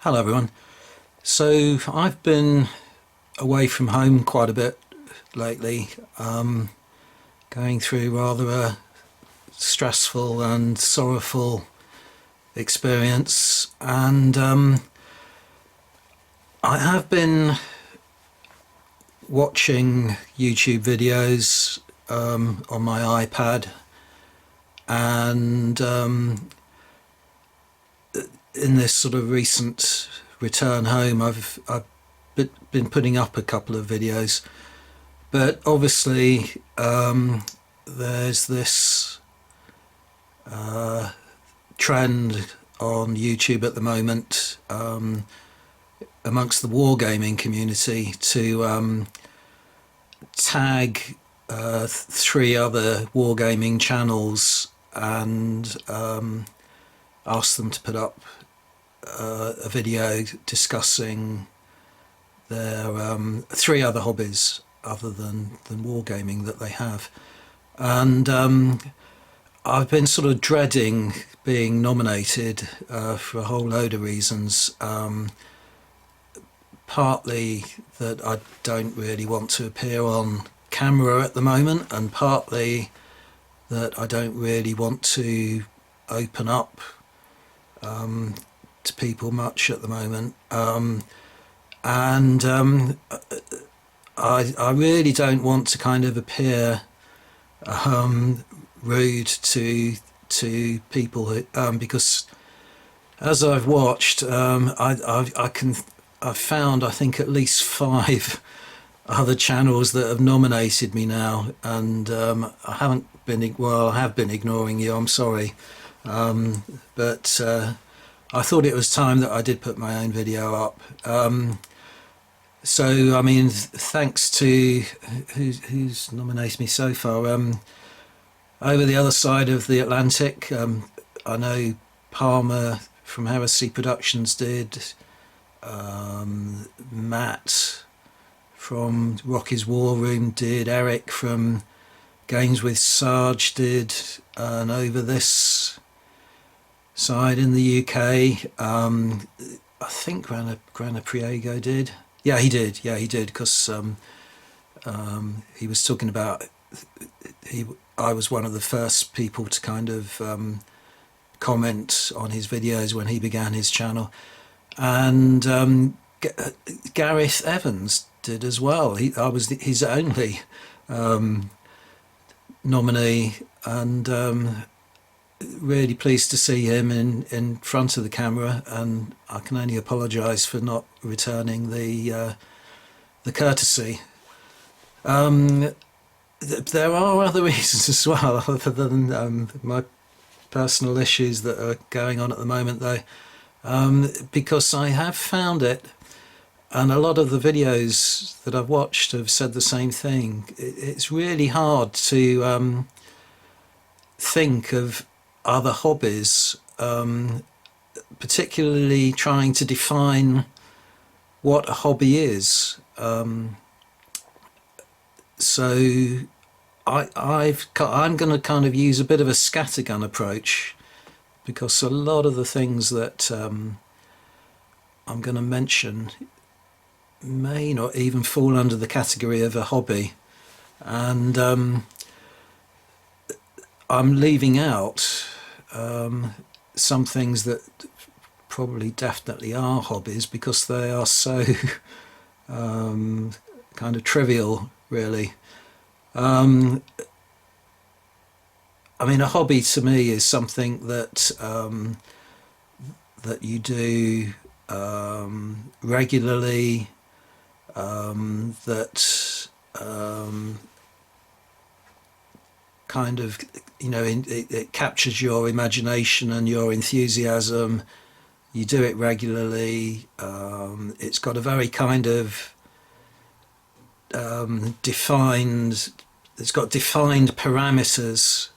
Hello everyone. So I've been away from home quite a bit lately, going through rather a stressful and sorrowful experience, and I have been watching YouTube videos on my iPad, and in this sort of recent return home I've been putting up a couple of videos, but obviously there's this trend on YouTube at the moment amongst the wargaming community to tag three other wargaming channels and ask them to put up a video discussing their three other hobbies other than wargaming that they have. And I've been sort of dreading being nominated for a whole load of reasons. Partly that I don't really want to appear on camera at the moment, and partly that I don't really want to open up to people much at the moment, and I really don't want to kind of appear rude to people who, because as I've watched, I've found I think at least 5 other channels that have nominated me now, and I have been ignoring you. I'm sorry, but I thought it was time that I did put my own video up. So I mean, thanks to who's nominated me so far. Over the other side of the Atlantic, I know Palmer from Heresy Productions did, Matt from Rocky's War Room did, Eric from Games with Sarge did, and over this side in the UK, I think Grana Priego did. Yeah, he did, because he was talking about, I was one of the first people to kind of comment on his videos when he began his channel. And Gareth Evans did as well. I was his only nominee, and really pleased to see him in front of the camera, and I can only apologise for not returning the courtesy. There are other reasons as well, other than my personal issues that are going on at the moment, though, because I have found it, and a lot of the videos that I've watched have said the same thing. It's really hard to think of other hobbies, particularly trying to define what a hobby is. So I'm going to kind of use a bit of a scattergun approach, because a lot of the things that I'm going to mention may not even fall under the category of a hobby, and I'm leaving out some things that probably definitely are hobbies, because they are so kind of trivial, really. I mean, a hobby to me is something that that you do regularly, that kind of, you know, it captures your imagination and your enthusiasm. You do it regularly. It's got a very kind of defined parameters.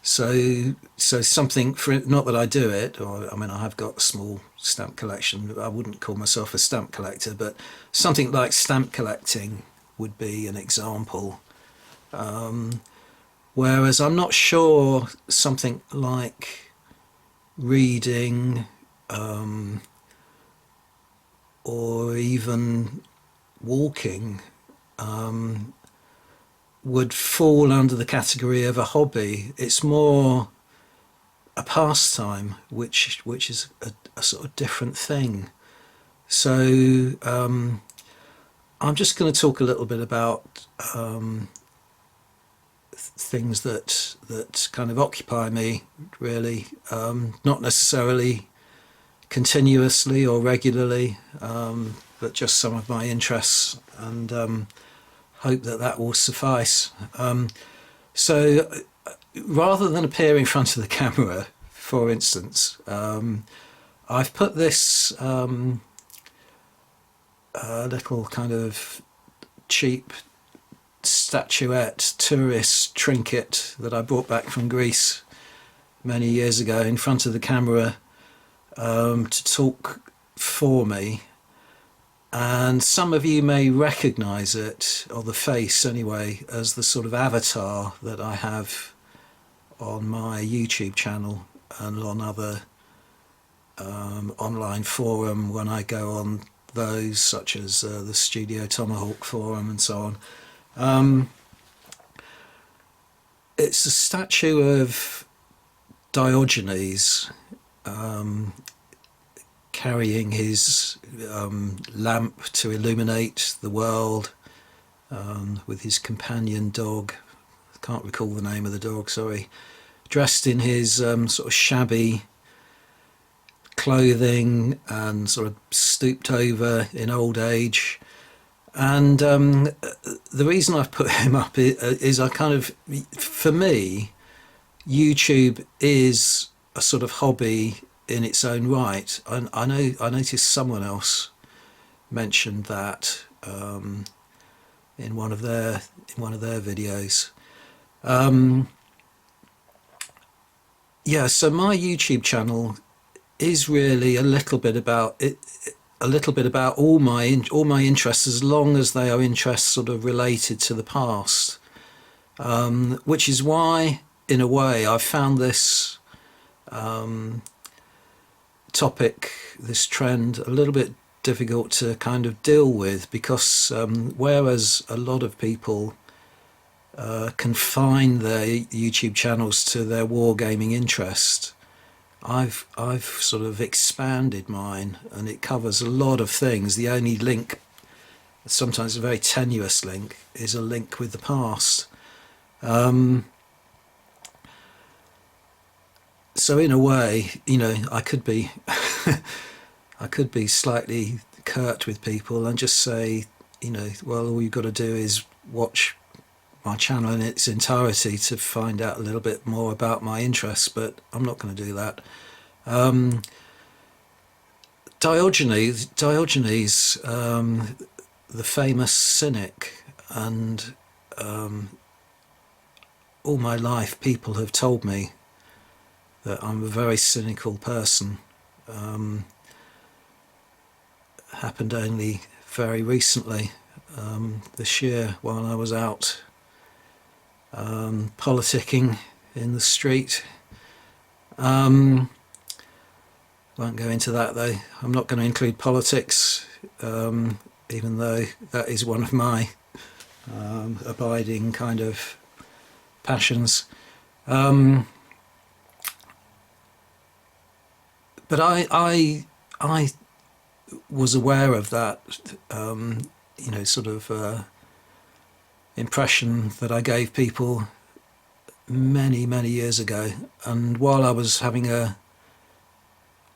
So something, for not that I do it, or I mean, I have got a small stamp collection. I wouldn't call myself a stamp collector, but something like stamp collecting would be an example. Whereas I'm not sure something like reading or even walking would fall under the category of a hobby. It's more a pastime, which is a sort of different thing. So I'm just going to talk a little bit about things that kind of occupy me, really, not necessarily continuously or regularly, but just some of my interests, and hope that will suffice. So rather than appear in front of the camera, for instance, I've put this little kind of cheap statuette tourist trinket that I brought back from Greece many years ago in front of the camera to talk for me. And some of you may recognize it, or the face anyway, as the sort of avatar that I have on my YouTube channel and on other online forum when I go on those, such as the Studio Tomahawk forum and so on. It's a statue of Diogenes carrying his lamp to illuminate the world with his companion dog. I can't recall the name of the dog, sorry. Dressed in his sort of shabby clothing and sort of stooped over in old age. And the reason I've put him up is I kind of, for me, YouTube is a sort of hobby in its own right. I noticed someone else mentioned that in one of their videos. Yeah, so my YouTube channel is really a little bit about all my interests, as long as they are interests sort of related to the past, which is why, in a way, I found this topic, this trend, a little bit difficult to kind of deal with, because whereas a lot of people confine their YouTube channels to their wargaming interest, I've sort of expanded mine, and it covers a lot of things. The only link, sometimes a very tenuous link, is a link with the past. So in a way, you know, I could be I could be slightly curt with people and just say, you know, well, all you've got to do is watch my channel in its entirety to find out a little bit more about my interests, but I'm not going to do that. Diogenes, the famous cynic, and all my life people have told me that I'm a very cynical person. Happened only very recently, this year, while I was out politicking in the street. Won't go into that though. I'm not going to include politics, even though that is one of my abiding kind of passions. But I was aware of that, you know, sort of impression that I gave people many years ago. And while I was having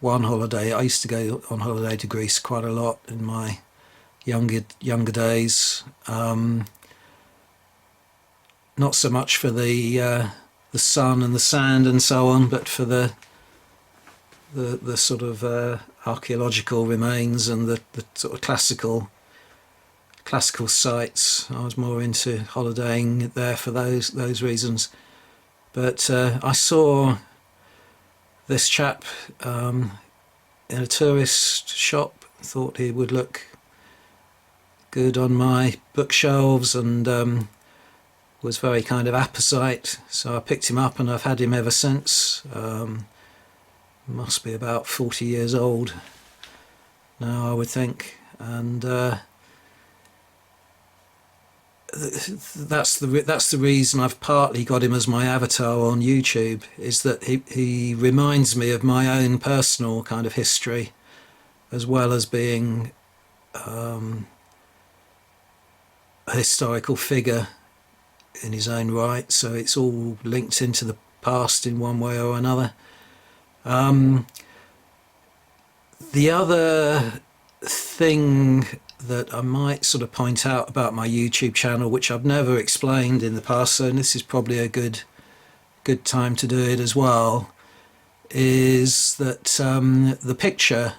one holiday, I used to go on holiday to Greece quite a lot in my younger days. Not so much for the sun and the sand and so on, but for the sort of archaeological remains and the sort of classical sites. I was more into holidaying there for those reasons. But I saw this chap in a tourist shop, thought he would look good on my bookshelves, and was very kind of apposite, so I picked him up and I've had him ever since. Must be about 40 years old. now, I would think, and that's the reason I've partly got him as my avatar on YouTube, is that he reminds me of my own personal kind of history, as well as being a historical figure in his own right. So it's all linked into the past in one way or another. The other thing that I might sort of point out about my YouTube channel, which I've never explained in the past, so this is probably a good time to do it as well, is that the picture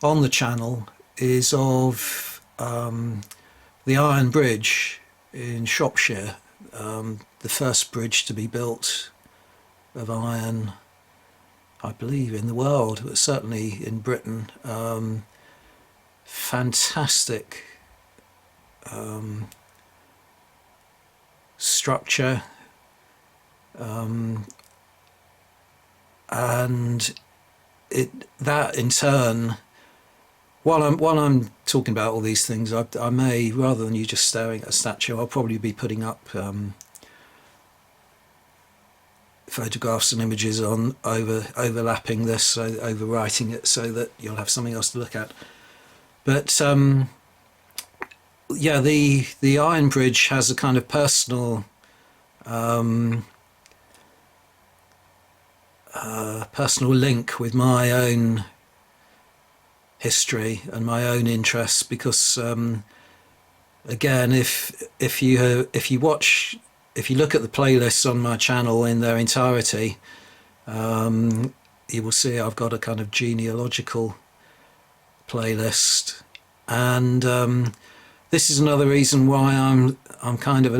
on the channel is of the Iron Bridge in Shropshire, the first bridge to be built of iron, I believe, in the world, but certainly in Britain. Fantastic structure, and that in turn, while I'm talking about all these things, I may, rather than you just staring at a statue, I'll probably be putting up photographs and images on overlapping this, so overwriting it, so that you'll have something else to look at. But yeah, the Iron Bridge has a kind of personal personal link with my own history and my own interests, because again, if you look at the playlists on my channel in their entirety, you will see I've got a kind of genealogical playlist, and this is another reason why I'm kind of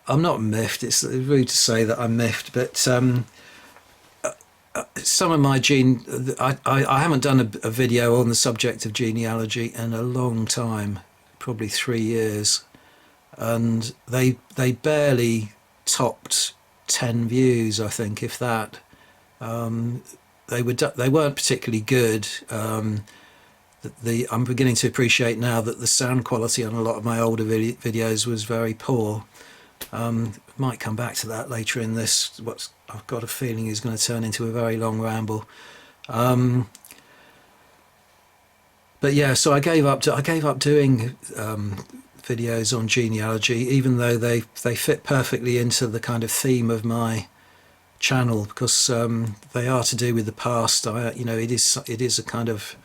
I'm not miffed. It's rude to say that I'm miffed, but some of my I haven't done a video on the subject of genealogy in a long time, probably 3 years, and they barely topped 10 views, I think, if that. They weren't particularly good. I'm beginning to appreciate now that the sound quality on a lot of my older videos was very poor. Might come back to that later in this. What I've got a feeling is going to turn into a very long ramble. But yeah, so I gave up doing videos on genealogy, even though they fit perfectly into the kind of theme of my channel, because they are to do with the past. It is a kind of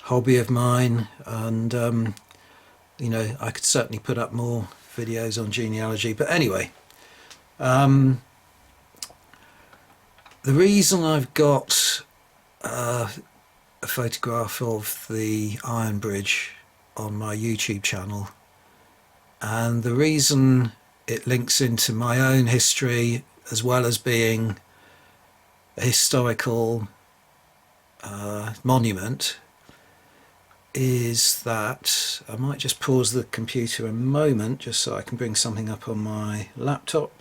hobby of mine, and I could certainly put up more videos on genealogy. But anyway, the reason I've got a photograph of the Iron Bridge on my YouTube channel, and the reason it links into my own history, as well as being a historical monument, is that I might just pause the computer a moment just so I can bring something up on my laptop.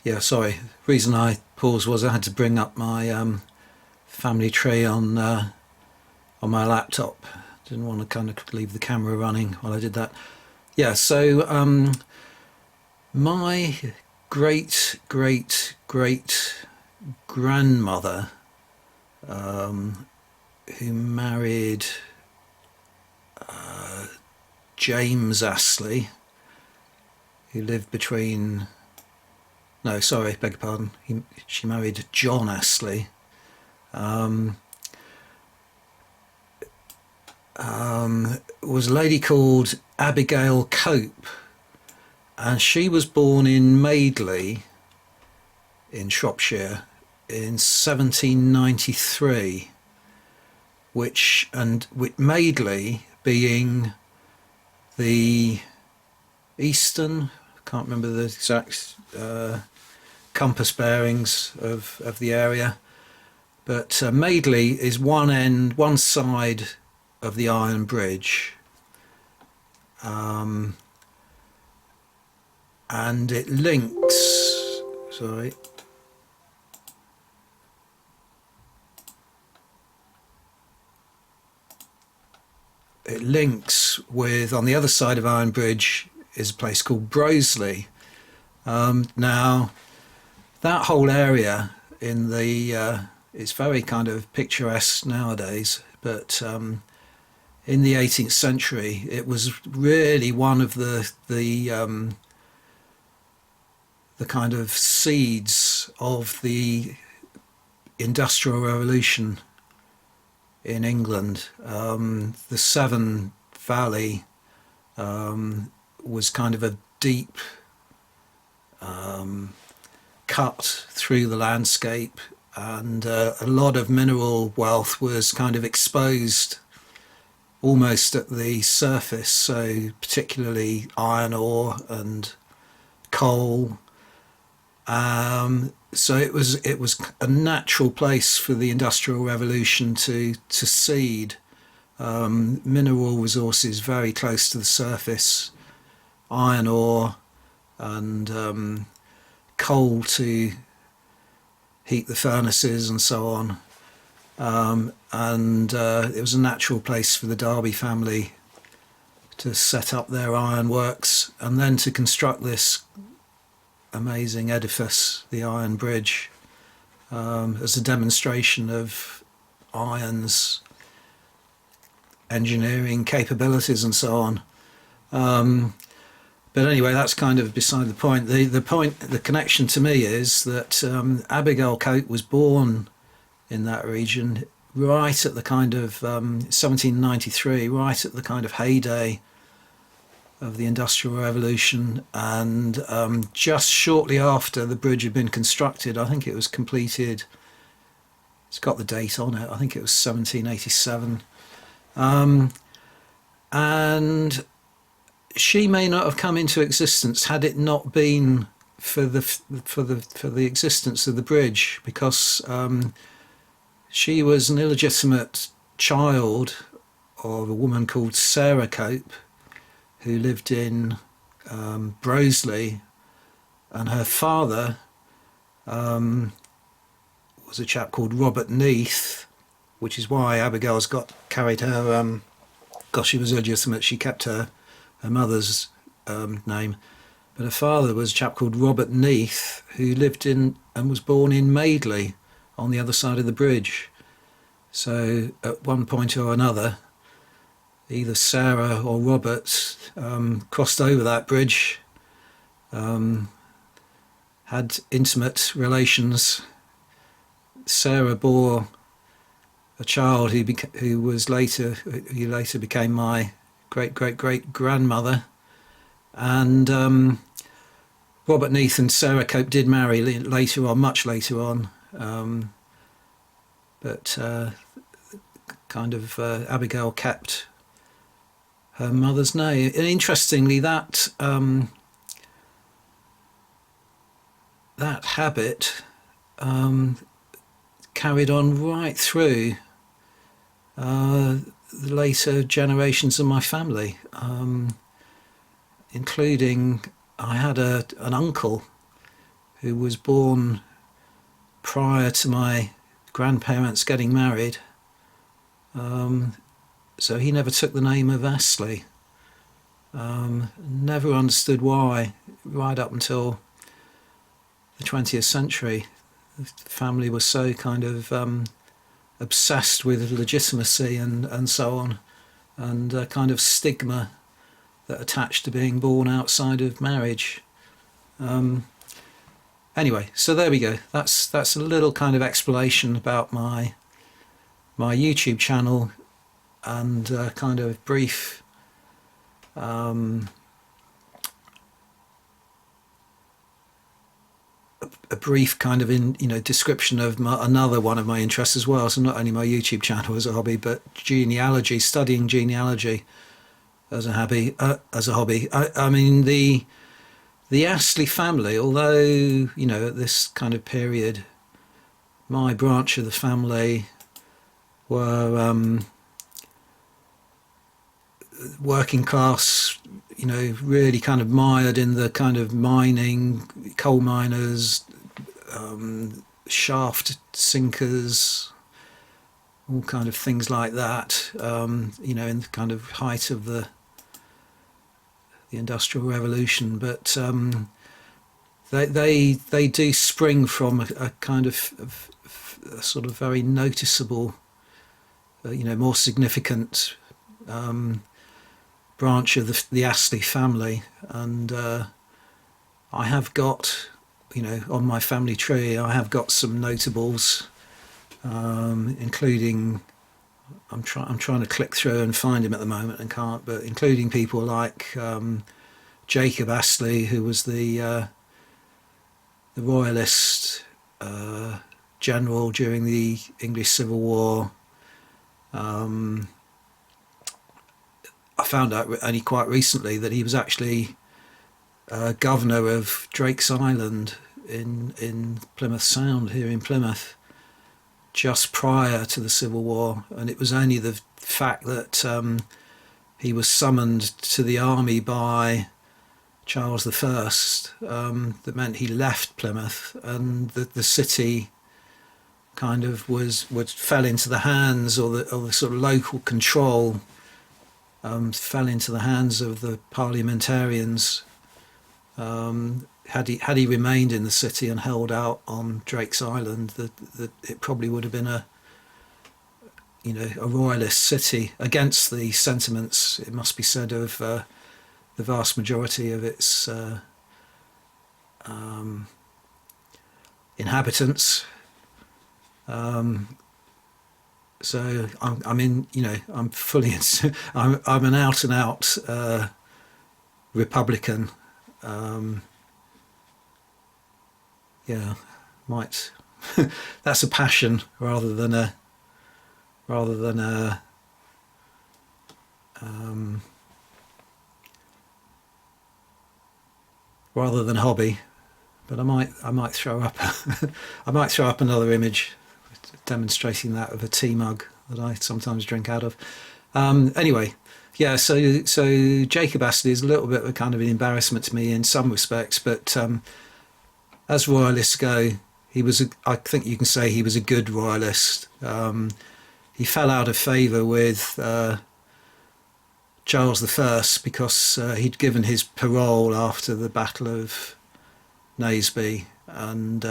Yeah, sorry, the reason I paused was I had to bring up my family tree on my laptop. Didn't want to kind of leave the camera running while I did that. Yeah, so my great grandmother, who married James Astley, who lived between, no, sorry, beg your pardon, she married John Astley, was a lady called Abigail Cope, and she was born in Madeley in Shropshire in 1793, with Madeley being the eastern, I can't remember the exact compass bearings of the area, but Madeley is one side of the Iron Bridge, and it links, sorry, it links with, on the other side of Iron Bridge is a place called Broseley. Now, that whole area in the it's very kind of picturesque nowadays, but in the 18th century, it was really one of the kind of seeds of the Industrial Revolution in England. The Severn Valley was kind of a deep cut through the landscape, and a lot of mineral wealth was kind of exposed almost at the surface, so particularly iron ore and coal. So it was a natural place for the Industrial Revolution to seed. Mineral resources very close to the surface, iron ore and coal to heat the furnaces and so on. It was a natural place for the Derby family to set up their ironworks and then to construct this amazing edifice, the Iron Bridge, as a demonstration of iron's engineering capabilities and so on. But anyway, that's kind of beside the point. The connection to me is that Abigail Cope was born in that region right at the kind of 1793, right at the kind of heyday of the Industrial Revolution, and just shortly after the bridge had been constructed. I think it was completed, it's got the date on it, I think it was 1787. And she may not have come into existence had it not been for the existence of the bridge, because she was an illegitimate child of a woman called Sarah Cope, who lived in Broseley, and her father was a chap called Robert Neath, which is why Abigail's carried her, because she was illegitimate, she kept her mother's name. But her father was a chap called Robert Neath, who lived in and was born in Madeley on the other side of the bridge. So at one point or another, either Sarah or Robert crossed over that bridge, had intimate relations. Sarah bore a child who later became my great grandmother, and Robert Neath and Sarah Cope did marry later on, much later on, but Abigail kept her mother's name. And interestingly, that habit carried on right through the later generations of my family, including I had an uncle who was born prior to my grandparents getting married. So he never took the name of Astley. Never understood why, right up until the 20th century. The family was so kind of obsessed with legitimacy and so on, and a kind of stigma that attached to being born outside of marriage. Anyway, so there we go. That's a little kind of explanation about my YouTube channel, and kind of brief a brief kind of description of another one of my interests as well. So not only my YouTube channel as a hobby, but genealogy, studying genealogy as a hobby. I mean, the Astley family, although at this kind of period, my branch of the family were working class, really kind of mired in the kind of mining, coal miners, shaft sinkers, all kind of things like that. You know, in the kind of height of the Industrial Revolution, but they do spring from a kind of a sort of very noticeable, you know, more significant branch of the Astley family, and I have got, you know, on my family tree, I have got some notables, including, I'm trying to click through and find him at the moment and can't, but including people like Jacob Astley, who was the Royalist general during the English Civil War. I found out only quite recently that he was actually governor of Drake's Island in Plymouth Sound here in Plymouth just prior to the Civil War, and it was only the fact that he was summoned to the army by Charles I that meant he left Plymouth, and the city kind of fell into the hands, or the sort of local control fell into the hands of the parliamentarians. Had he remained in the city and held out on Drake's Island, that it probably would have been a royalist city, against the sentiments, it must be said, of the vast majority of its inhabitants. So I'm in, you know, I'm fully, I'm an out and out Republican. Yeah, might that's a passion rather than a hobby. But I might throw up I might throw up another image demonstrating that, of a tea mug that I sometimes drink out of. Anyway, yeah. So Jacob Astley is a little bit of a kind of an embarrassment to me in some respects, but as royalists go, I think you can say he was a good royalist. He fell out of favour with Charles I because he'd given his parole after the Battle of Naseby, and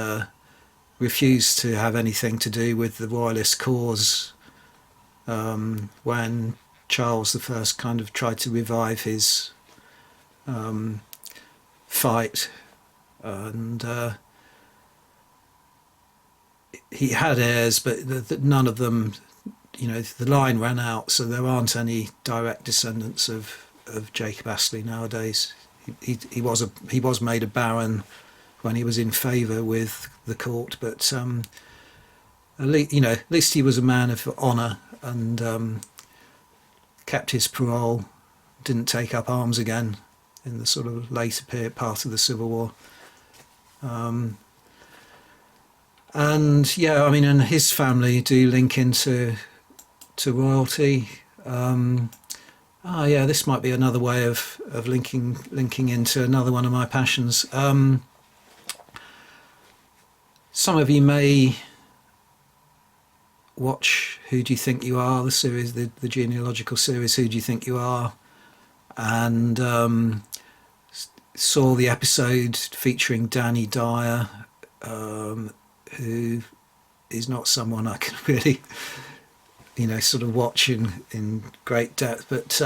refused to have anything to do with the royalist cause when Charles I kind of tried to revive his fight. And he had heirs, but none of them, you know, the line ran out, so there aren't any direct descendants of Jacob Astley nowadays. He was made a baron when he was in favour with the court, but at least he was a man of honour, and kept his parole, didn't take up arms again in the sort of later part of the Civil War. And yeah, I mean, and his family do link into royalty. Yeah, this might be another way of linking into another one of my passions. Some of you may watch Who Do You Think You Are, the series, the genealogical series, Who Do You Think You Are, and saw the episode featuring Danny Dyer, who is not someone I can really, you know, sort of watch in great depth. But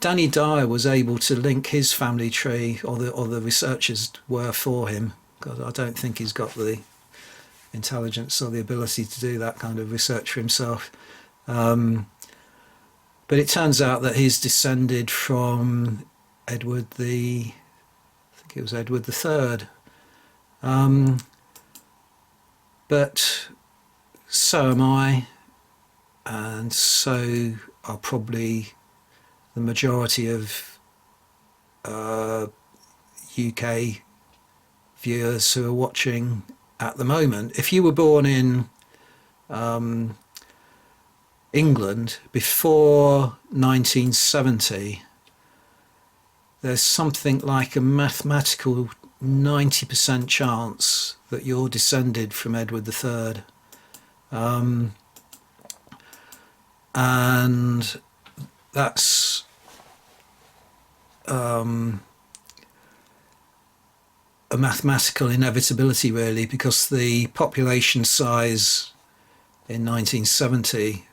Danny Dyer was able to link his family tree, or the researchers were for him, because I don't think he's got the intelligence or the ability to do that kind of research for himself. But it turns out that he's descended from Edward III. But so am I, and so are probably the majority of UK viewers who are watching at the moment. If you were born in England before 1970, there's something like a mathematical 90% chance that you're descended from Edward III. and that's a mathematical inevitability, really, because the population size in 1970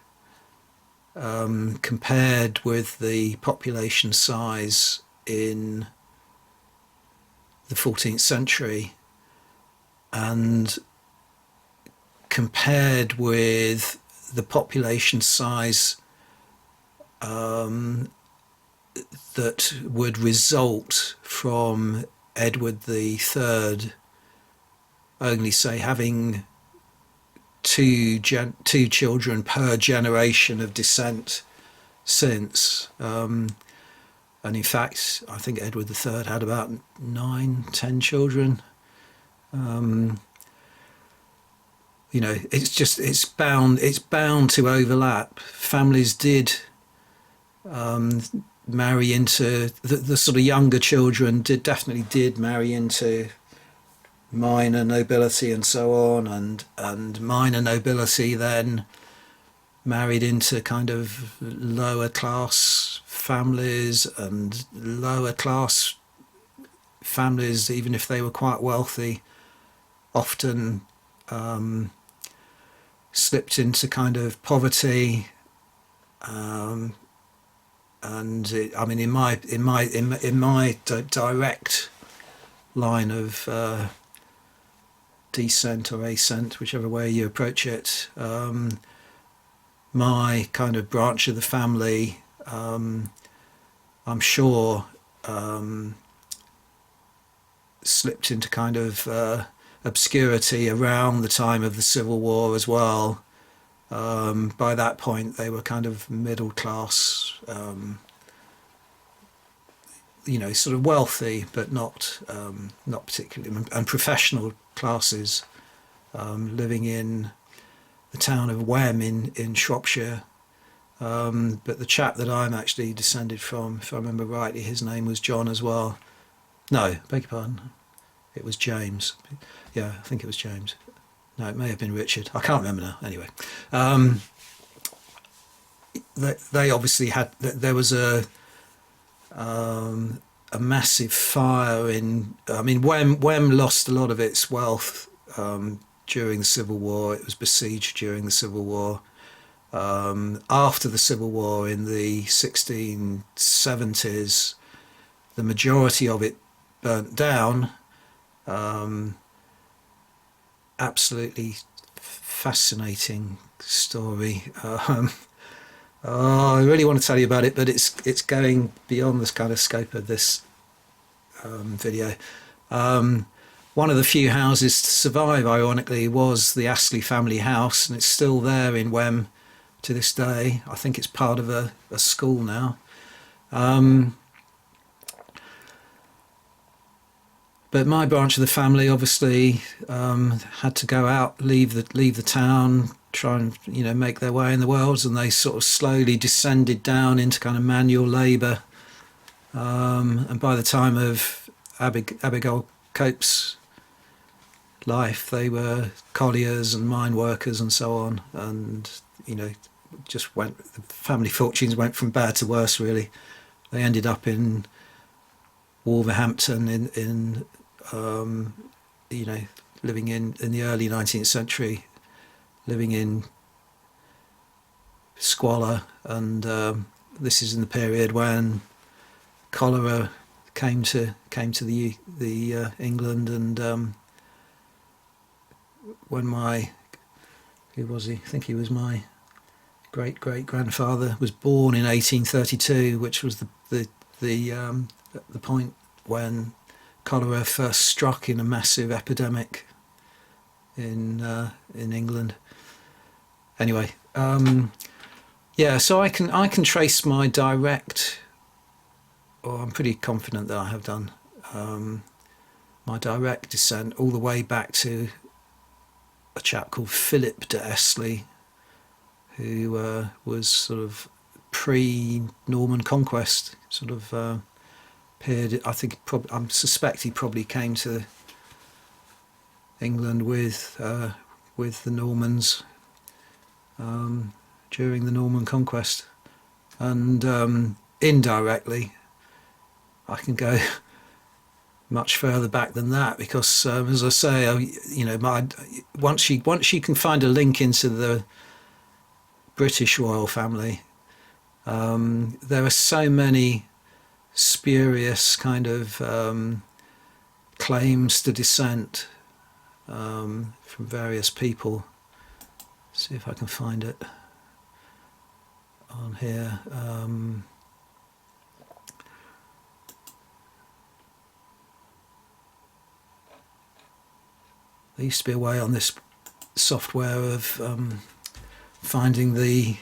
compared with the population size in the 14th century, and compared with the population size that would result from Edward III only, say, having two children per generation of descent since. And in fact, I think Edward III had about 9-10 children. You know, it's bound to overlap. Families did marry into the sort of younger children definitely did marry into minor nobility and so on, and minor nobility then married into kind of lower class families, and lower class families, even if they were quite wealthy, often slipped into kind of poverty. And I mean, in my direct line of descent or ascent, whichever way you approach it, my kind of branch of the family, I'm sure, slipped into kind of obscurity around the time of the Civil War as well. By that point, they were kind of middle class, you know, sort of wealthy, but not particularly, and professional classes, living in the town of Wem in Shropshire. But the chap that I'm actually descended from, if I remember rightly, his name was John as well. No, beg your pardon, it was James. Yeah, I think it was James. No, it may have been Richard. I can't remember now. Anyway, they obviously had. There was a massive fire in. I mean, Wem lost a lot of its wealth during the Civil War. It was besieged during the Civil War. After the Civil War in the 1670s, the majority of it burnt down. Absolutely fascinating story. Oh, I really want to tell you about it, but it's going beyond this kind of scope of this video. One of the few houses to survive, ironically, was the Astley family house, and it's still there in Wem to this day. I think it's part of a school now. But my branch of the family obviously had to go out, leave the town, try and, you know, make their way in the world, and they sort of slowly descended down into kind of manual labour. And by the time of Abigail Cope's life, they were colliers and mine workers and so on, and, you know, the family fortunes went from bad to worse, really. They ended up in Wolverhampton in you know, living in the early 19th century, living in squalor, and this is in the period when cholera came to the England, and when who was he? I think he was my great grandfather was born in 1832, which was the point when cholera first struck in a massive epidemic in England. Anyway, yeah, so I can trace my direct, or I'm pretty confident that I have done, my direct descent all the way back to a chap called Philip de Estley, who was sort of pre-Norman conquest, sort of period. I think I suspect he probably came to England with the Normans. during the Norman Conquest, and indirectly I can go much further back than that, because as I say, you know, once you can find a link into the British royal family, there are so many spurious kind of claims to descent from various people. See if I can find it on here. There used to be a way on this software of finding the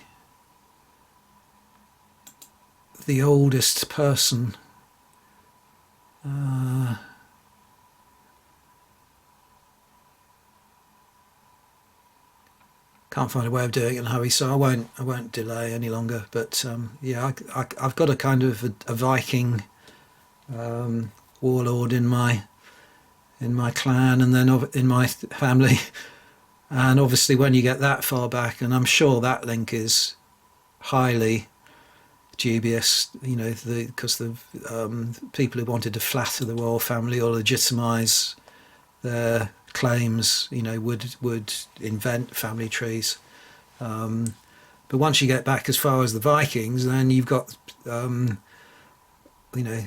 oldest person. Can't find a way of doing it in a hurry, so I won't delay any longer. But yeah, I've got a kind of a Viking warlord in my clan, and then in my family. And obviously, when you get that far back, and I'm sure that link is highly dubious, you know, because the people who wanted to flatter the royal family or legitimise their claims, you know, would invent family trees. But once you get back as far as the Vikings, then you've got you know,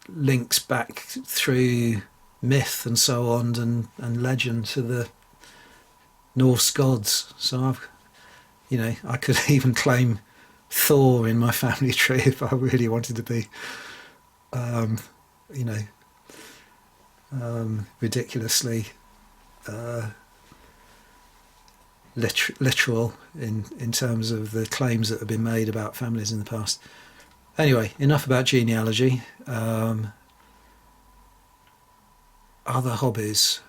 links back through myth and so on, and legend to the Norse gods. So you know, I could even claim Thor in my family tree if I really wanted to be, you know, ridiculously literal in terms of the claims that have been made about families in the past. Anyway, enough about genealogy. Other hobbies.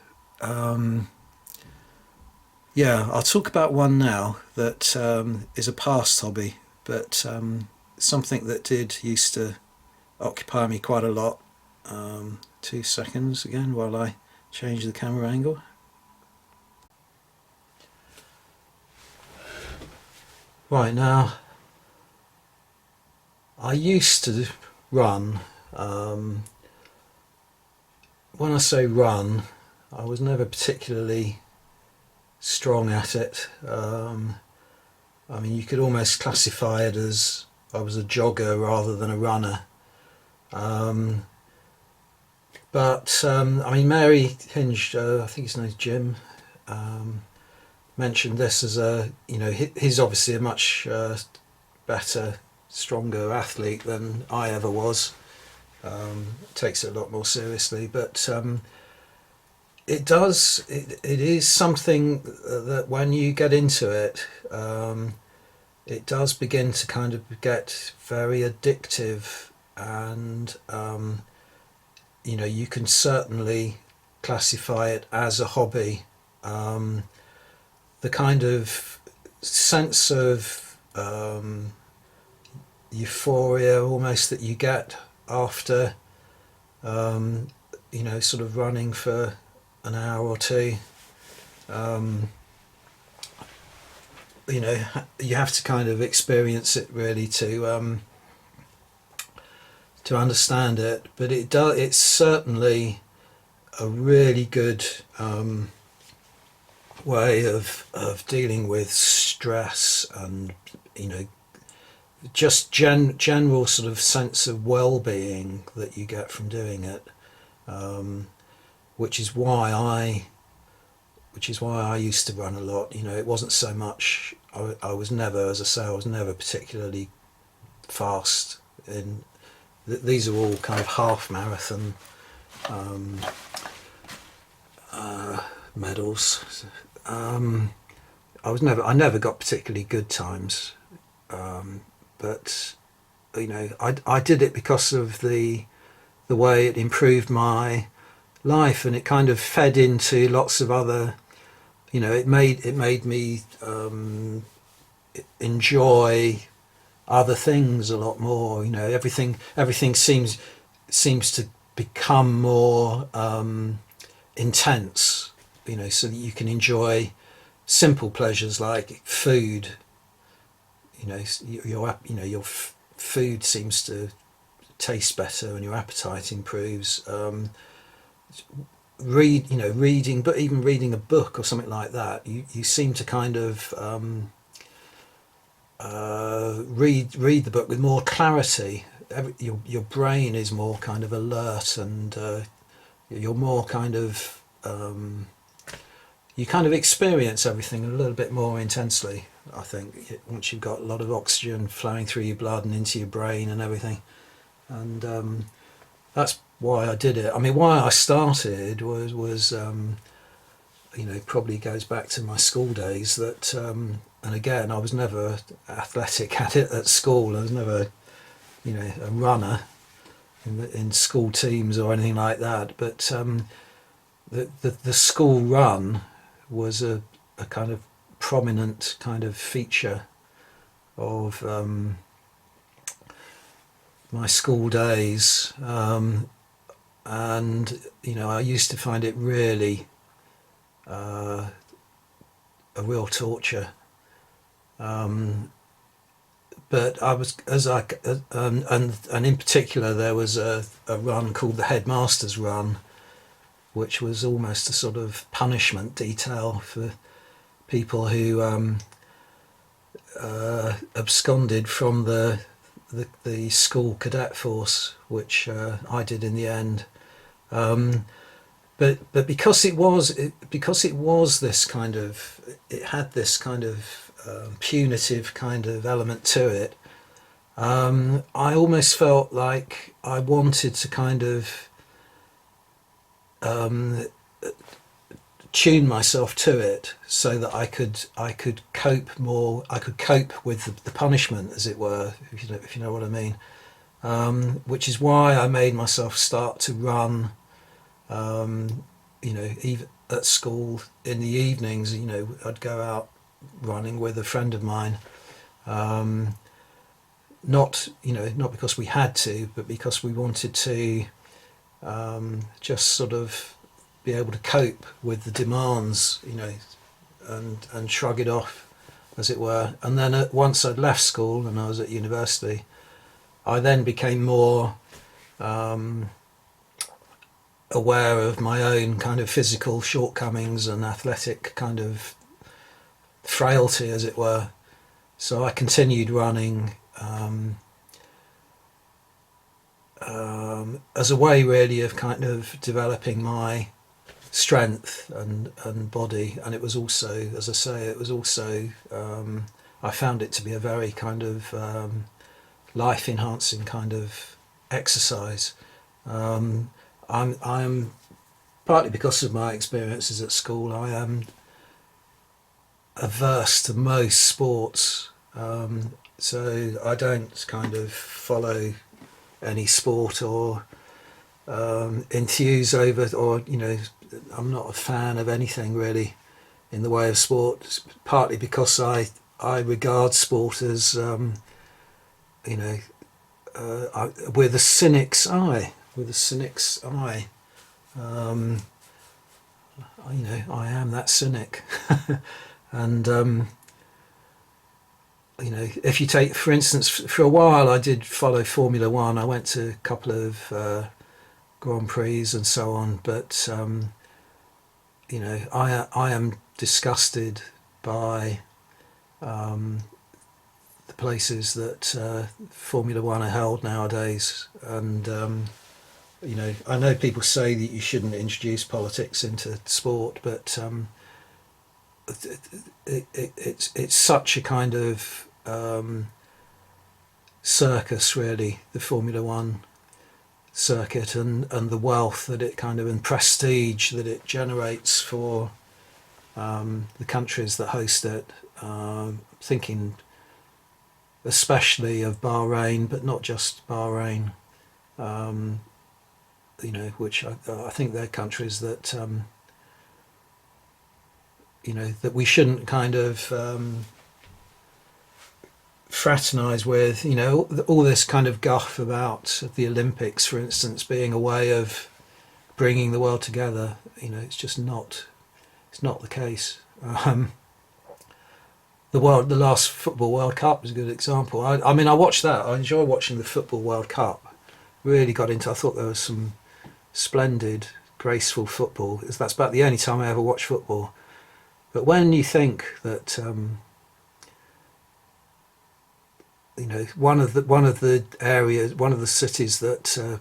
Yeah, I'll talk about one now that is a past hobby, but something that used to occupy me quite a lot. 2 seconds again while I change the camera angle. Right, now I used to run. When I say run, I was never particularly strong at it. I mean, you could almost classify it as I was a jogger rather than a runner. But I mean, Mary Hinge, I think his name's Jim, mentioned this as a, you know, he's obviously a much better, stronger athlete than I ever was. Takes it a lot more seriously, but it is something that when you get into it, it does begin to kind of get very addictive, and you know, you can certainly classify it as a hobby. The kind of sense of euphoria almost that you get after you know, sort of running for an hour or two, you know, you have to kind of experience it really to understand it. But it's certainly a really good way of dealing with stress, and you know, just general sort of sense of well-being that you get from doing it, which is why I used to run a lot. You know, it wasn't so much, I was never, as I say, I was never particularly fast in these are all kind of half marathon medals. I never got particularly good times, but you know, I did it because of the way it improved my life, and it kind of fed into lots of other, you know, it made me enjoy other things a lot more. You know, everything seems to become more intense, you know, so that you can enjoy simple pleasures like food, your food seems to taste better and your appetite improves. Reading, but even reading a book or something like that, you seem to kind of read the book with more clarity. Your brain is more kind of alert, and you're more kind of you kind of experience everything a little bit more intensely. I think once you've got a lot of oxygen flowing through your blood and into your brain and everything, and that's why I did it. I mean, why I started was probably goes back to my school days. That and again, I was never athletic at it at school. I was never, a runner in school teams or anything like that. But the school run was a kind of prominent kind of feature of my school days, and I used to find it really a real torture. But I was and in particular there was a run called the Headmaster's Run, which was almost a sort of punishment detail for people who absconded from the school cadet force, which I did in the end. But because it was this kind of, it had this kind of punitive kind of element to it. I almost felt like I wanted to kind of tune myself to it so that I could cope more. I could cope with the punishment, as it were, if you know what I mean. Which is why I made myself start to run. Even at school in the evenings, I'd go out running with a friend of mine. Not because we had to, but because we wanted to just sort of be able to cope with the demands, and shrug it off, as it were. And then once I'd left school and I was at university, I then became more aware of my own kind of physical shortcomings and athletic kind of frailty, as it were. So I continued running as a way really of kind of developing my strength and body. And it was also, as I say, I found it to be a very kind of life enhancing kind of exercise. I'm partly because of my experiences at school, I am averse to most sports, so I don't kind of follow any sport or enthuse over, or I'm not a fan of anything really in the way of sport, partly because I regard sport as with a cynic's eye. I am that cynic. And if you take, for instance, for a while I did follow Formula One. I went to a couple of Grand Prix and so on, but I am disgusted by the places that Formula One are held nowadays. And I know people say that you shouldn't introduce politics into sport, but it's such a kind of circus, really, the Formula One circuit, and the wealth that it kind of, and prestige that it generates for the countries that host it. Thinking especially of Bahrain, but not just Bahrain. Which I think they're countries that that we shouldn't kind of fraternize with. All this kind of guff about the Olympics, for instance, being a way of bringing the world together. It's just not. It's not the case. the last Football World Cup was a good example. I mean, I watched that. I enjoy watching the Football World Cup. Really got into. I thought there was some splendid, graceful football. That's about the only time I ever watch football. But when you think that you know, one of the areas, one of the cities that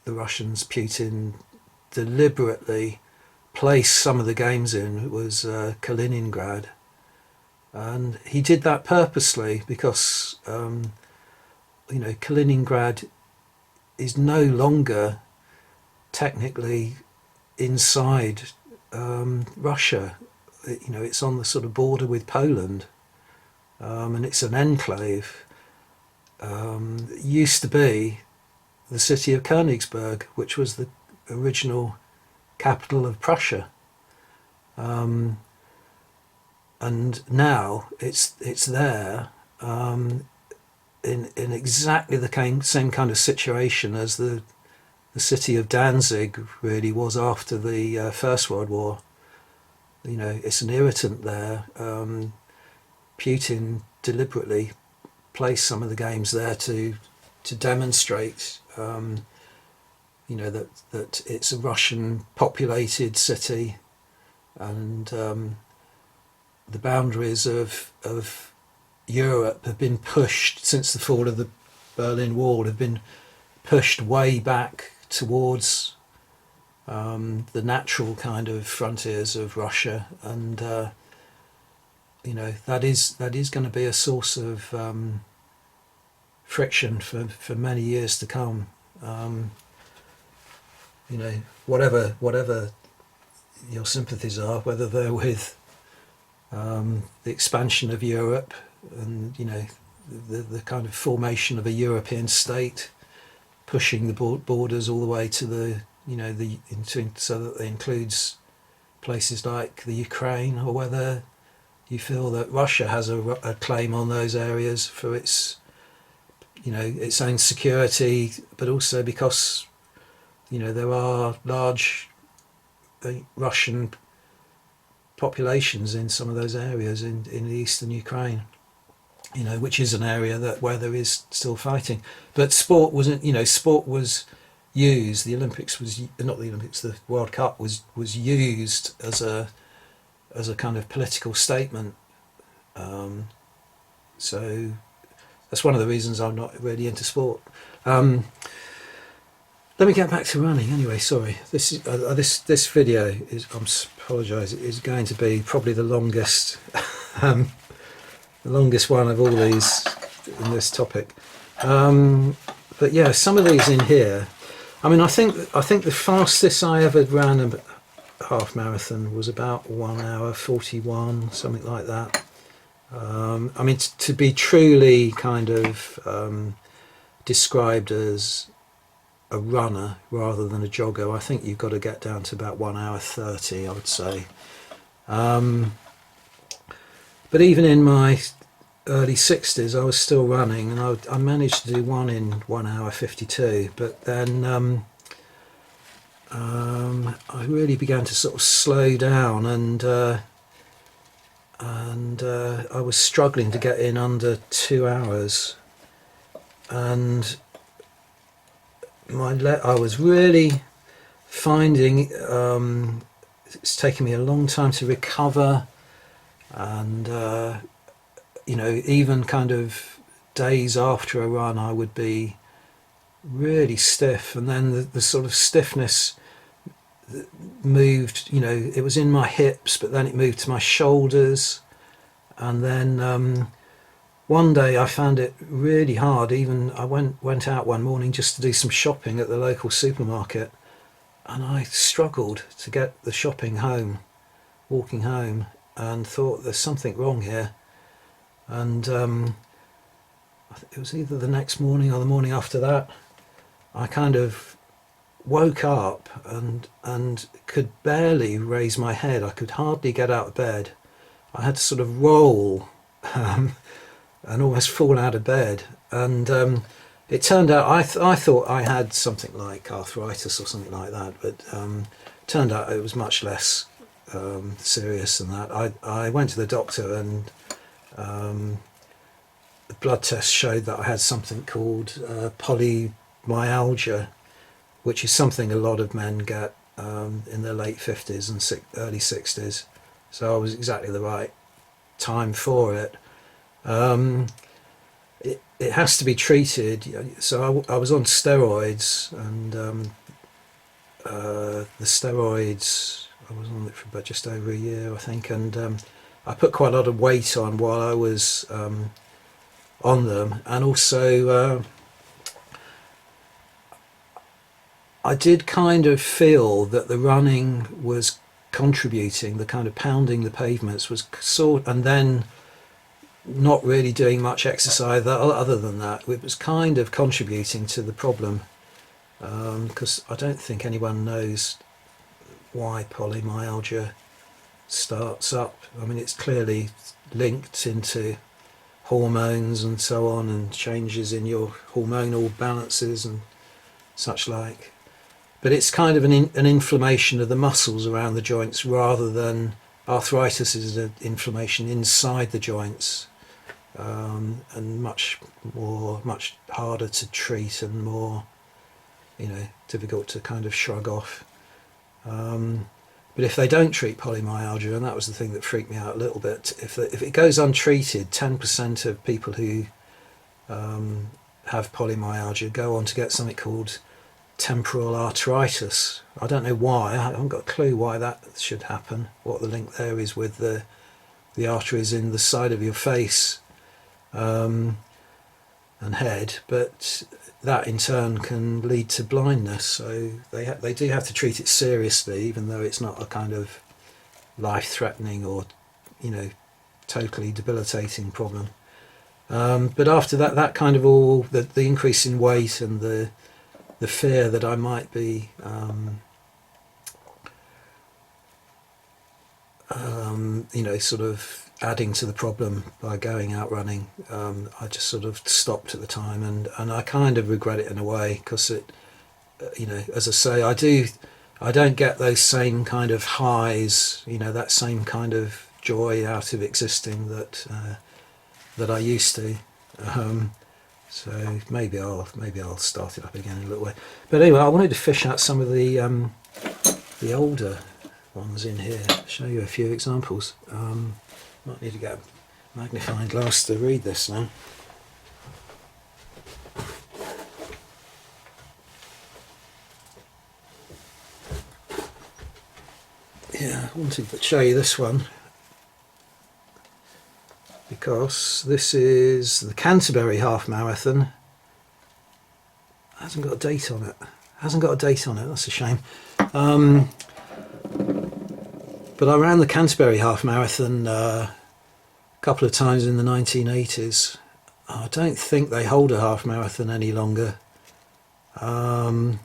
the Russians, Putin, deliberately placed some of the games in was Kaliningrad, and he did that purposely because you know, Kaliningrad is no longer technically inside Russia. You know, it's on the sort of border with Poland, and it's an enclave. It used to be the city of Königsberg, which was the original capital of Prussia, and now it's there in exactly the same kind of situation as the city of Danzig really was after the First World War. You know, it's an irritant there. Putin deliberately place some of the games there to demonstrate, you know, that it's a Russian populated city, and the boundaries of Europe have been pushed since the fall of the Berlin Wall, have been pushed way back towards the natural kind of frontiers of Russia, and you know, that is going to be a source of friction for many years to come. You know, whatever your sympathies are, whether they're with the expansion of Europe and, you know, the kind of formation of a European state, pushing the borders all the way to the, you know, so that it includes places like the Ukraine, or whether you feel that Russia has a claim on those areas for its, you know, its own security, but also because, you know, there are large Russian populations in some of those areas in the eastern Ukraine, you know, which is an area where there is still fighting. But sport wasn't, you know, sport was used. The Olympics was not the Olympics. The World Cup was used as a kind of political statement. So that's one of the reasons I'm not really into sport. Let me get back to running anyway. Sorry, this video is, I apologise, is going to be probably the longest the longest one of all these in this topic. But yeah, some of these in here. I mean, I think the fastest I ever ran a half marathon was about 1 hour 41, something like that. I mean, to be truly kind of described as a runner rather than a jogger, I think you've got to get down to about 1 hour 30, I would say. But even in my early 60s, I was still running, and I managed to do one in 1 hour 52. But then I really began to sort of slow down, and I was struggling to get in under 2 hours, and I was really finding it's taking me a long time to recover, and you know, even kind of days after a run I would be really stiff, and then the sort of stiffness moved, you know, it was in my hips, but then it moved to my shoulders, and then one day I found it really hard. Even I went out one morning just to do some shopping at the local supermarket, and I struggled to get the shopping home, walking home, and thought there's something wrong here. And it was either the next morning or the morning after that, I kind of woke up and could barely raise my head. I could hardly get out of bed. I had to sort of roll and almost fall out of bed. And it turned out I thought I had something like arthritis or something like that, but turned out it was much less serious than that. I went to the doctor, and The blood test showed that I had something called polymyalgia, which is something a lot of men get in their late 50s and early 60s. So I was exactly the right time for it. It has to be treated. So I was on steroids, and the steroids, I was on it for about just over a year, I think, and I put quite a lot of weight on while I was on them, and also I did kind of feel that the running was contributing, the kind of pounding the pavements was and then not really doing much exercise other than that. It was kind of contributing to the problem, because I don't think anyone knows why polymyalgia starts up. I mean, it's clearly linked into hormones and so on, and changes in your hormonal balances and such like. But it's kind of an inflammation of the muscles around the joints, rather than arthritis is an inflammation inside the joints, and much harder to treat and more, difficult to kind of shrug off. But if they don't treat polymyalgia, and that was the thing that freaked me out a little bit, if it goes untreated, 10% of people who have polymyalgia go on to get something called temporal arteritis. I don't know why. I haven't got a clue why that should happen, what the link there is with the arteries in the side of your face and head, but that in turn can lead to blindness. So they do have to treat it seriously, even though it's not a kind of life-threatening or totally debilitating problem. But after that kind of all the increase in weight and the fear that I might be sort of adding to the problem by going out running, I just sort of stopped at the time, and I kind of regret it in a way, because it, as I say, I don't get those same kind of highs, that same kind of joy out of existing that I used to. So maybe I'll start it up again in a little way. But anyway, I wanted to fish out some of the older ones in here. Show you a few examples. Might need to get a magnifying glass to read this now. Yeah, I wanted to show you this one, because this is the Canterbury Half Marathon. It hasn't got a date on it. That's a shame. But I ran the Canterbury Half Marathon a couple of times in the 1980s. I don't think they hold a half marathon any longer. No,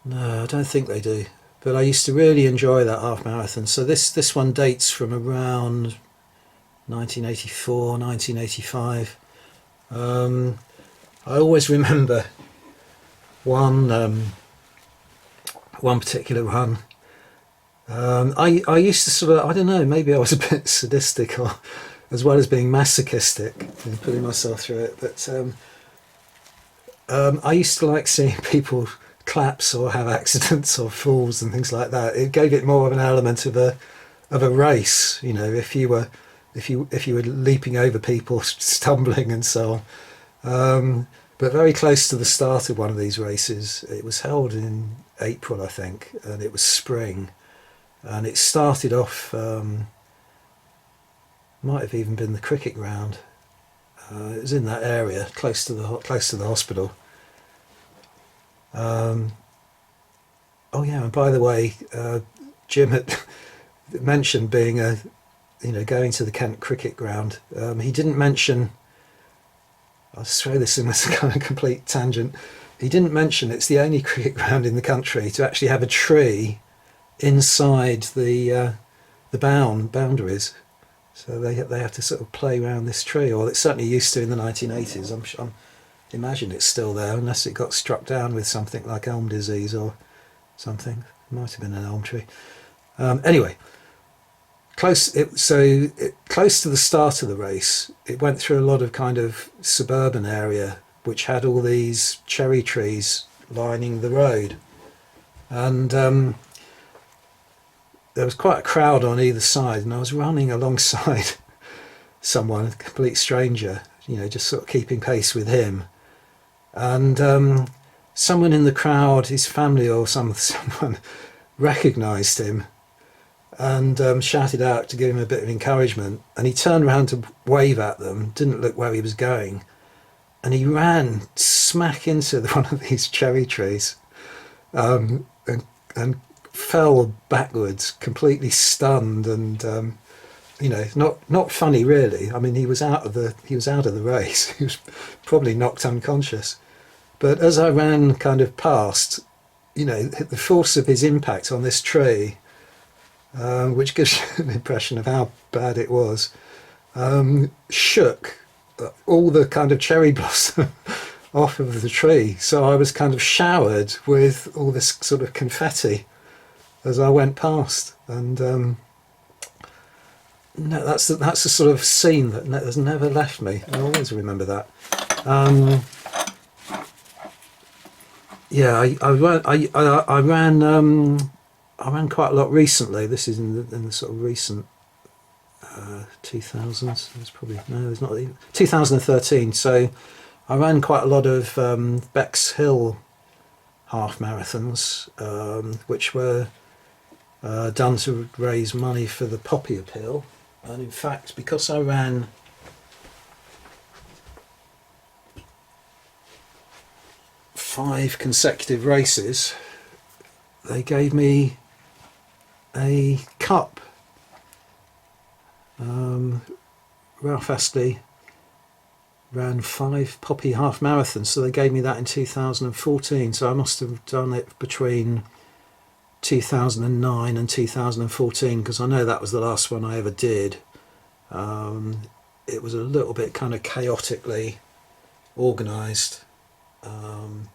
I don't think they do. But I used to really enjoy that half marathon. So this one dates from around 1984, 1985. I always remember one particular run. I used to sort of, I don't know, maybe I was a bit sadistic, or as well as being masochistic in putting myself through it. But I used to like seeing people collapse or have accidents or falls and things like that. It gave it more of an element of a race. If you were leaping over people, stumbling and so on. But very close to the start of one of these races, it was held in April, I think, and it was spring, and it started off, might have even been the cricket ground. It was in that area, close to the hospital. Oh yeah, and by the way, Jim had mentioned being going to the Kent cricket ground. He didn't mention, I'll just throw this in as a kind of complete tangent, he didn't mention it's the only cricket ground in the country to actually have a tree inside the boundaries. So they have to sort of play around this tree, or it certainly used to in the 1980s. I imagine it's still there, unless it got struck down with something like elm disease or something. It might have been an elm tree. Anyway, close to the start of the race, it went through a lot of kind of suburban area, which had all these cherry trees lining the road, and there was quite a crowd on either side, and I was running alongside someone, a complete stranger, just sort of keeping pace with him, and someone in the crowd, his family or someone, recognised him and shouted out to give him a bit of encouragement, and he turned around to wave at them, didn't look where he was going, and he ran smack into one of these cherry trees, and fell backwards, completely stunned, and not funny really. I mean, he was out of the race. He was probably knocked unconscious. But as I ran kind of past, the force of his impact on this tree, which gives you an impression of how bad it was, shook all the kind of cherry blossom off of the tree. So I was kind of showered with all this sort of confetti as I went past. And no, that's the sort of scene that has never left me. I always remember that. Yeah, I ran quite a lot recently. This is in the sort of recent 2000s. There's probably there's not even 2013. So I ran quite a lot of Bexhill half marathons, which were done to raise money for the poppy appeal. And in fact, because I ran five consecutive races, they gave me a cup. Ralph Astley ran 5 poppy half marathons, so they gave me that in 2014. So I must have done it between 2009 and 2014, because I know that was the last one I ever did. It was a little bit kind of chaotically organised, and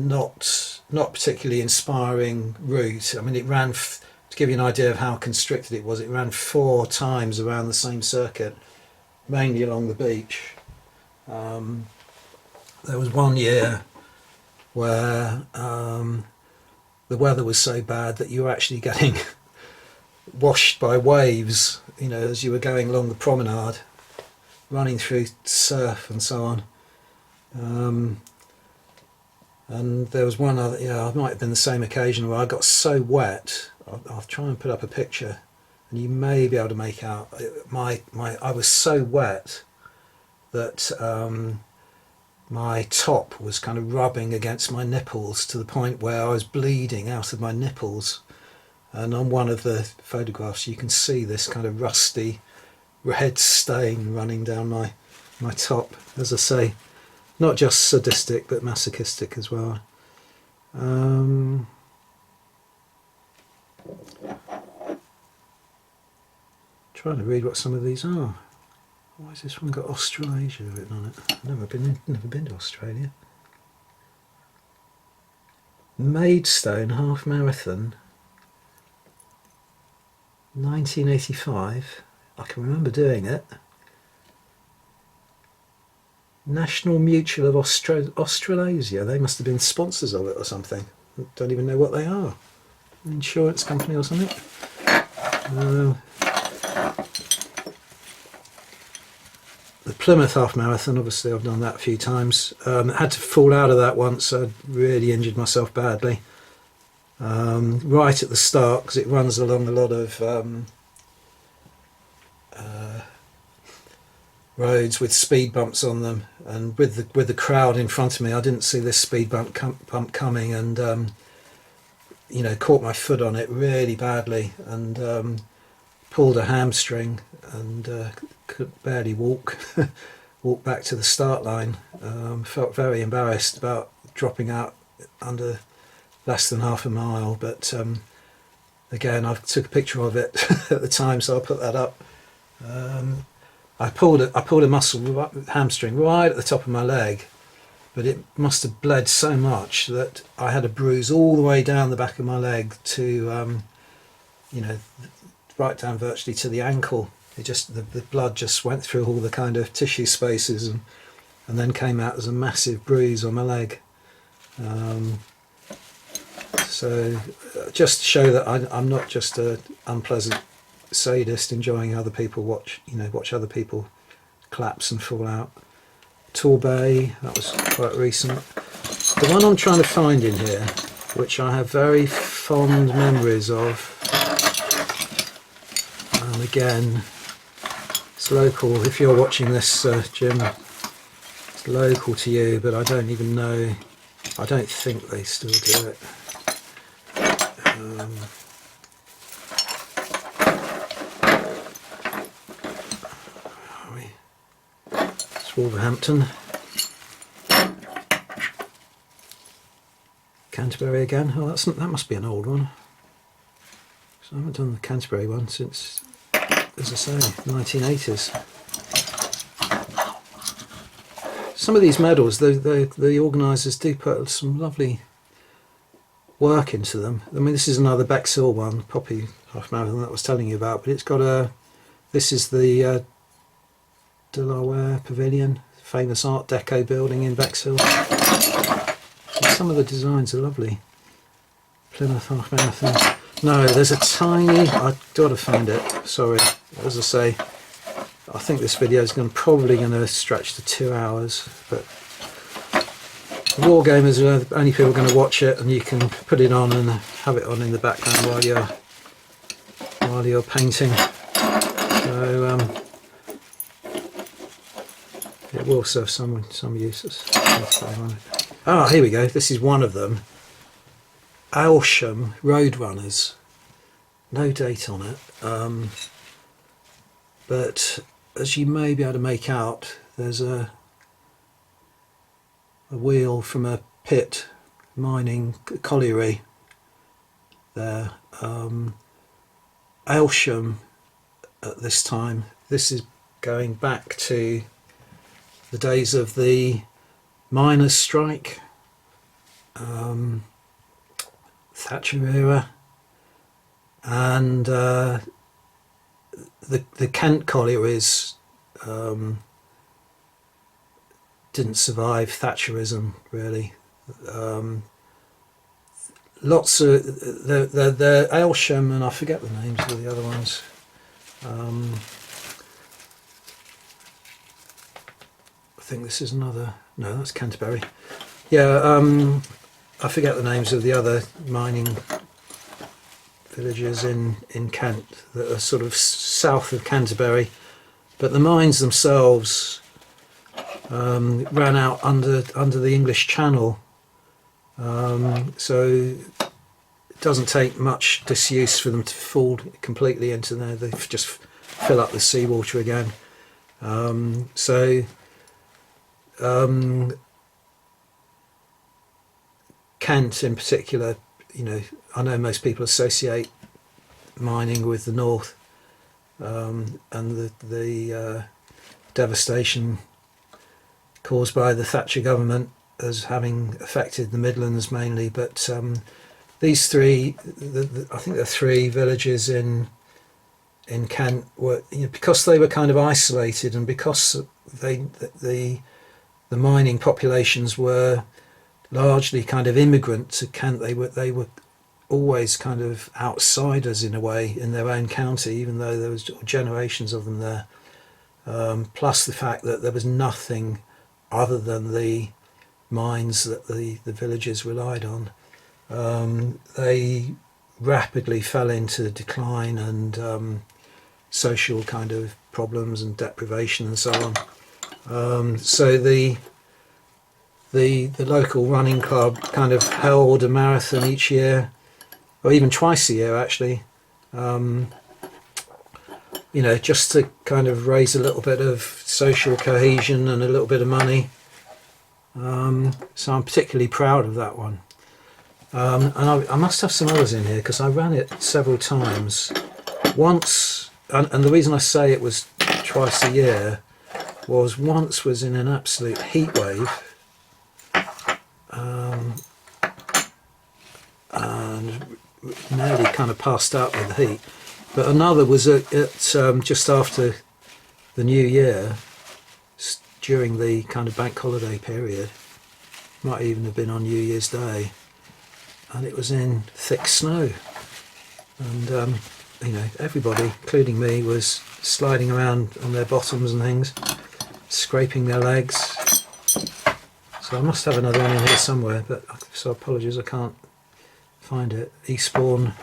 not particularly inspiring route. I mean, it ran, to give you an idea of how constricted it was, it ran 4 times around the same circuit, mainly along the beach. There was one year where the weather was so bad that you were actually getting washed by waves, as you were going along the promenade, running through surf and so on. And there was one other, it might have been the same occasion where I got so wet. I'll try and put up a picture, and you may be able to make out I was so wet that my top was kind of rubbing against my nipples to the point where I was bleeding out of my nipples. And on one of the photographs you can see this kind of rusty red stain running down my top. As I say, not just sadistic but masochistic as well. Trying to read what some of these are. Why has this one got Australasia written on it? I've never been to Australia. Maidstone half marathon, 1985. I can remember doing it. National Mutual of Australasia. They must have been sponsors of it or something. Don't even know what they are. An insurance company or something. The Plymouth half marathon, obviously I've done that a few times. Had to fall out of that once. I really injured myself badly. Right at the start, because it runs along a lot of roads with speed bumps on them, and with the crowd in front of me, I didn't see this speed bump coming, and caught my foot on it really badly, and pulled a hamstring, and could barely walk back to the start line. Felt very embarrassed about dropping out under less than half a mile, but again, I took a picture of it at the time, so I'll put that up. I pulled a hamstring right at the top of my leg, but it must have bled so much that I had a bruise all the way down the back of my leg to right down virtually to the ankle. It just the blood just went through all the kind of tissue spaces and then came out as a massive bruise on my leg. So just to show that I'm not just a unpleasant sadist enjoying other people watch other people collapse and fall out. Torbay, that was quite recent. The one I'm trying to find in here, which I have very fond memories of, and again, it's local. If you're watching this, Jim, it's local to you, but I don't even know. I don't think they still do it. It's Wolverhampton. Canterbury again. Oh, that must be an old one. So I haven't done the Canterbury one since, as I say, 1980s. Some of these medals, the organisers do put some lovely work into them. I mean, this is another Bexhill one, Poppy Half Marathon that I was telling you about, but it's got a. This is the Delaware Pavilion, famous Art Deco building in Bexhill. Some of the designs are lovely. Plymouth Half Marathon. No, there's a tiny. I've got to find it. Sorry, as I say, I think this video is probably going to stretch to 2 hours, but Wargamers are the only people going to watch it, and you can put it on and have it on in the background while you're painting. So it will serve some uses. Ah, here we go. This is one of them. Aylsham Roadrunners. No date on it, but as you may be able to make out, there's a wheel from a pit mining colliery there. Aylsham at this time, this is going back to the days of the miners' strike, Thatcher era, and the Kent collieries didn't survive Thatcherism really. Lots of the Aylsham, and I forget the names of the other ones. I think this is another. No, that's Canterbury. Yeah, I forget the names of the other mining villages in Kent that are sort of south of Canterbury, but the mines themselves ran out under the English Channel, so it doesn't take much disuse for them to fall completely into there. They just fill up the seawater again. Kent in particular, I know most people associate mining with the north, and the devastation caused by the Thatcher government as having affected the Midlands mainly. But these three, I think the three villages in Kent were, because they were kind of isolated, and because the mining populations were largely kind of immigrant to Kent, they were always kind of outsiders in a way in their own county, even though there was generations of them there. Plus the fact that there was nothing other than the mines that the villages relied on. They rapidly fell into decline and social kind of problems and deprivation and so on. So the local running club kind of held a marathon each year, or even twice a year actually, just to kind of raise a little bit of social cohesion and a little bit of money. So I'm particularly proud of that one. And I must have some others in here because I ran it several times. Once, and the reason I say it was twice a year was once was in an absolute heat wave, and nearly kind of passed out with the heat. But another was at just after the New Year, during the kind of bank holiday period. Might even have been on New Year's Day, and it was in thick snow, and everybody, including me, was sliding around on their bottoms and things, scraping their legs. So I must have another one in here somewhere, but so apologies, I can't find it. Eastbourne.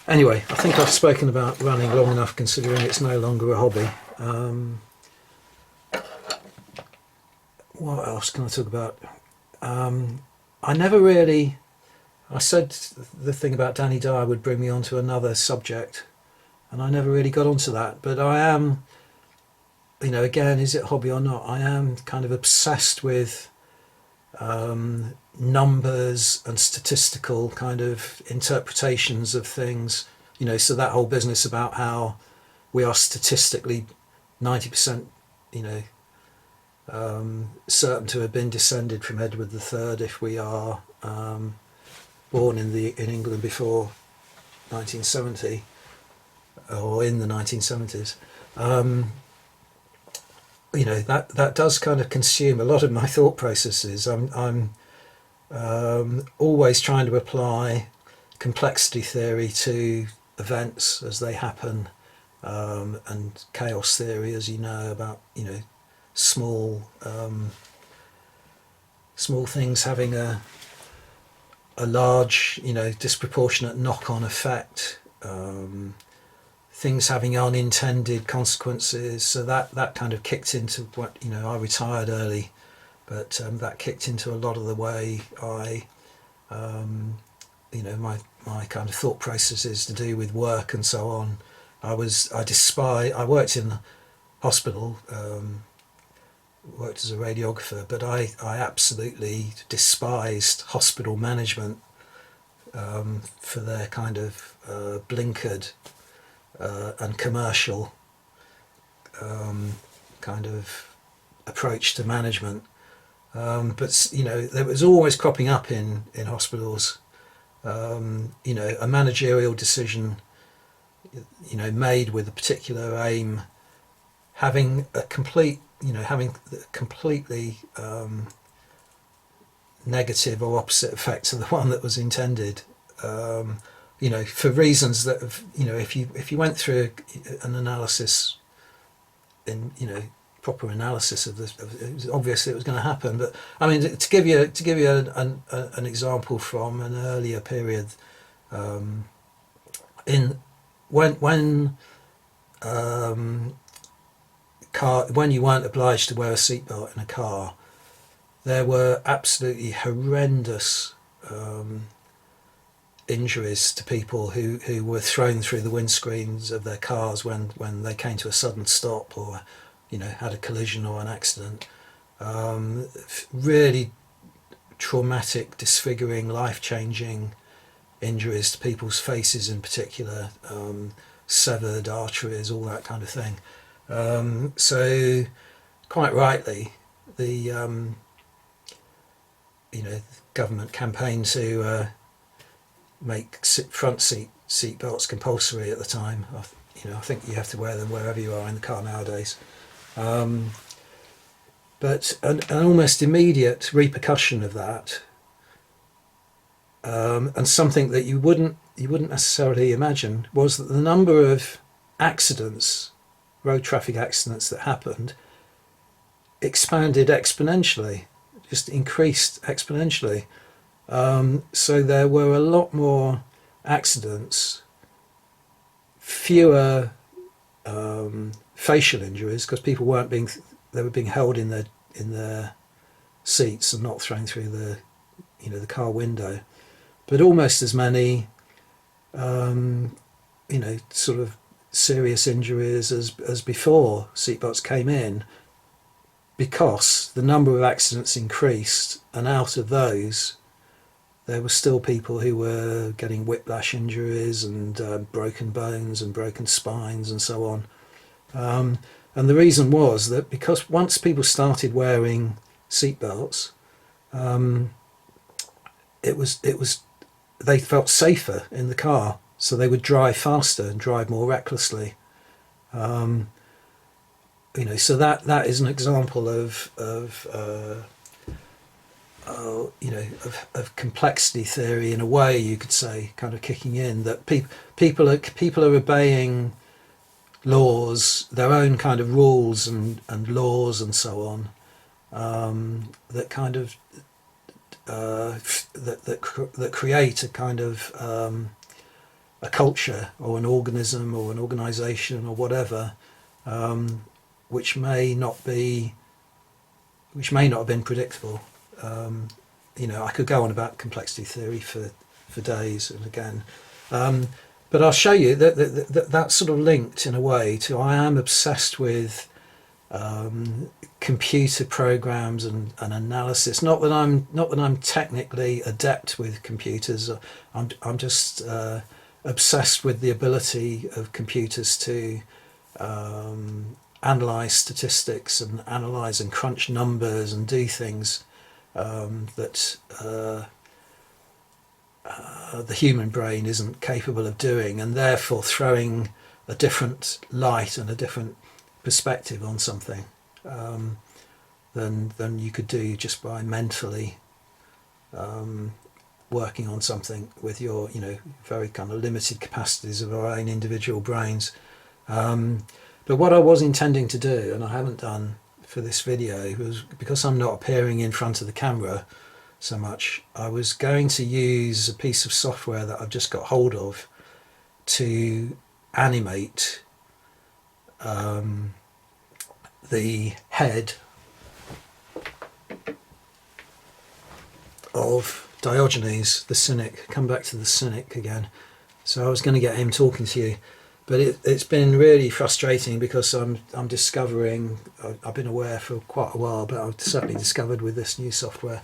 Anyway, I think I've spoken about running long enough, considering it's no longer a hobby. What else can I talk about? I never really... I said the thing about Danny Dyer would bring me onto another subject, and I never really got onto that. But I am, again, is it a hobby or not? I am kind of obsessed with numbers and statistical kind of interpretations of things. So that whole business about how we are statistically 90%, certain to have been descended from Edward III if we are born in England before 1970 or in the 1970s. That does kind of consume a lot of my thought processes. I'm always trying to apply complexity theory to events as they happen, and chaos theory, as you know, about small things having a large, disproportionate knock-on effect, things having unintended consequences. So that kind of kicked into what, I retired early, but that kicked into a lot of the way I, my kind of thought processes to do with work and so on. I worked in hospital, worked as a radiographer, but I absolutely despised hospital management for their kind of blinkered and commercial kind of approach to management. But there was always cropping up in hospitals, a managerial decision, made with a particular aim, having a complete, having completely negative or opposite effect to the one that was intended. For reasons that have, if you went through an analysis, in proper analysis of this, it was obviously it was going to happen. But I mean, to give you an example from an earlier period, when you weren't obliged to wear a seatbelt in a car, there were absolutely horrendous injuries to people who were thrown through the windscreens of their cars when they came to a sudden stop, or had a collision or an accident. Really traumatic, disfiguring, life-changing injuries to people's faces in particular, severed arteries, all that kind of thing. So quite rightly, the government campaigned to make front seat belts compulsory at the time. I think you have to wear them wherever you are in the car nowadays. But an almost immediate repercussion of that, and something that you wouldn't necessarily imagine, was that the number of accidents, road traffic accidents that happened, expanded exponentially, just increased exponentially. So there were a lot more accidents, fewer facial injuries, because people were being held in their seats and not thrown through the car window, but almost as many sort of serious injuries as before seatbelts came in, because the number of accidents increased, and out of those there were still people who were getting whiplash injuries and broken bones and broken spines and so on. And the reason was that because once people started wearing seatbelts, they felt safer in the car. so they would drive faster and drive more recklessly. You know, so that is an example of you know, of complexity theory in a way, you could say, kind of kicking in, that people are obeying laws, their own kind of rules and laws and so on, that kind of that create a kind of a culture or an organism or an organization or whatever, which may not have been predictable. You know, I could go on about complexity theory for days and again, but I'll show you that that's sort of linked in a way to, I am obsessed with computer programs and analysis. Not that I'm technically adept with computers. I'm just obsessed with the ability of computers to analyze statistics and analyze and crunch numbers and do things that the human brain isn't capable of doing, and therefore throwing a different light and a different perspective on something than you could do just by mentally working on something with your, you know, very kind of limited capacities of our own individual brains. But what I was intending to do, and I haven't done for this video, was, because I'm not appearing in front of the camera so much, I was going to use a piece of software that I've just got hold of to animate the head of Diogenes, the cynic. Come back to the cynic again. So I was going to get him talking to you, but it's been really frustrating, because I'm discovering, I've been aware for quite a while, but I've certainly discovered with this new software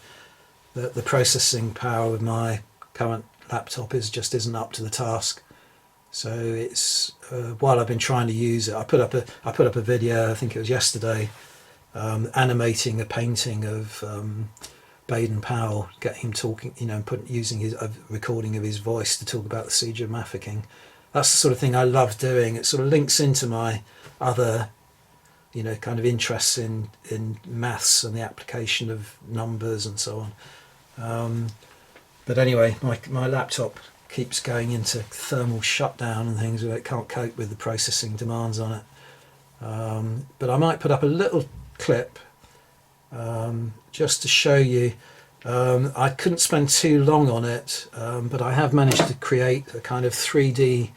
that the processing power of my current laptop isn't up to the task. So it's while I've been trying to use it, I put up a video, I think it was yesterday, animating a painting of Baden-Powell, get him talking, you know, using his recording of his voice to talk about the siege of Mafeking. That's the sort of thing I love doing. It sort of links into my other, you know, kind of interests in maths and the application of numbers and so on. But anyway, my laptop keeps going into thermal shutdown and things where it can't cope with the processing demands on it. But I might put up a little clip just to show you. I couldn't spend too long on it, but I have managed to create a kind of 3D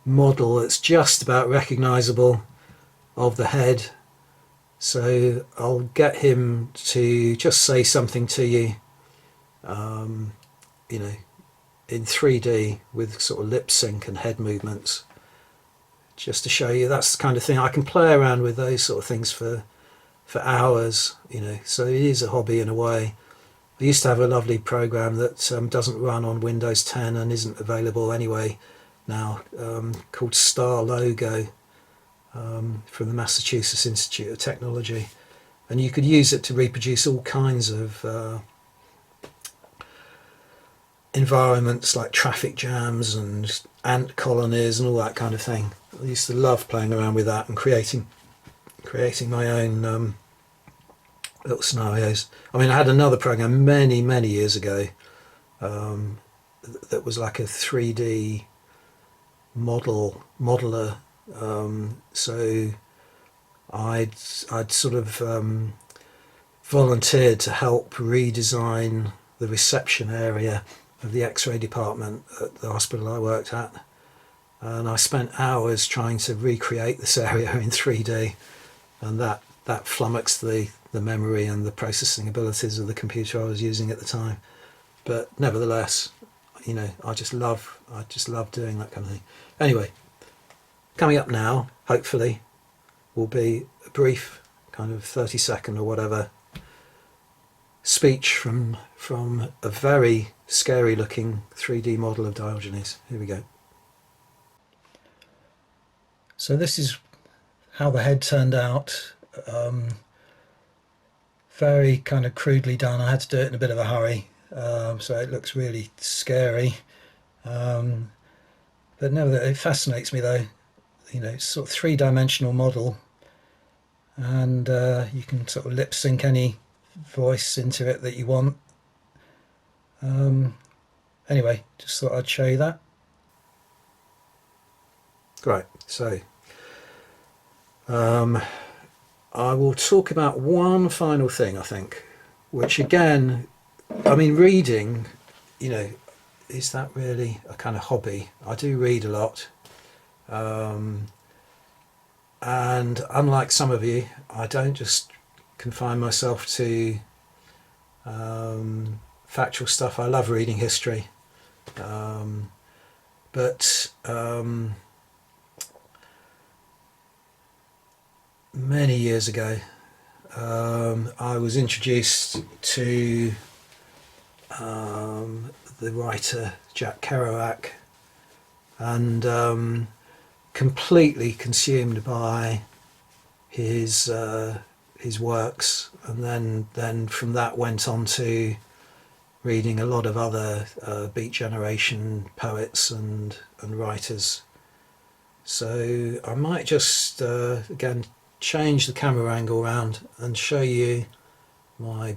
model that's just about recognizable of the head. So I'll get him to just say something to you, you know, in 3D with sort of lip sync and head movements, just to show you. That's the kind of thing I can play around with, those sort of things for hours, you know. So it is a hobby in a way. I used to have a lovely program that doesn't run on Windows 10 and isn't available anyway now, called Star Logo, from the Massachusetts Institute of Technology, and you could use it to reproduce all kinds of environments like traffic jams and ant colonies and all that kind of thing. I used to love playing around with that and creating my own little scenarios. I mean, I had another program many years ago that was like a 3D modeler. So I'd sort of volunteered to help redesign the reception area of the X-ray department at the hospital I worked at, and I spent hours trying to recreate this area in 3D, and that flummoxed the memory and the processing abilities of the computer I was using at the time. But nevertheless, you know, I just love doing that kind of thing. Anyway, coming up now, hopefully, will be a brief kind of 30-second or whatever speech from a very scary looking 3D model of Diogenes. Here we go. So this is how the head turned out. Very kind of crudely done. I had to do it in a bit of a hurry, so it looks really scary. But no, it fascinates me though. You know, it's sort of three-dimensional model, and you can sort of lip sync any voice into it that you want. Anyway, just thought I'd show you that. Great. So I will talk about one final thing, I think, which again, I mean, reading, you know, is that really a kind of hobby? I do read a lot. And unlike some of you, I don't just confine myself to factual stuff. I love reading history. But many years ago, I was introduced to the writer Jack Kerouac, and completely consumed by his works, and then from that went on to reading a lot of other Beat Generation poets and writers. So I might just again change the camera angle around and show you my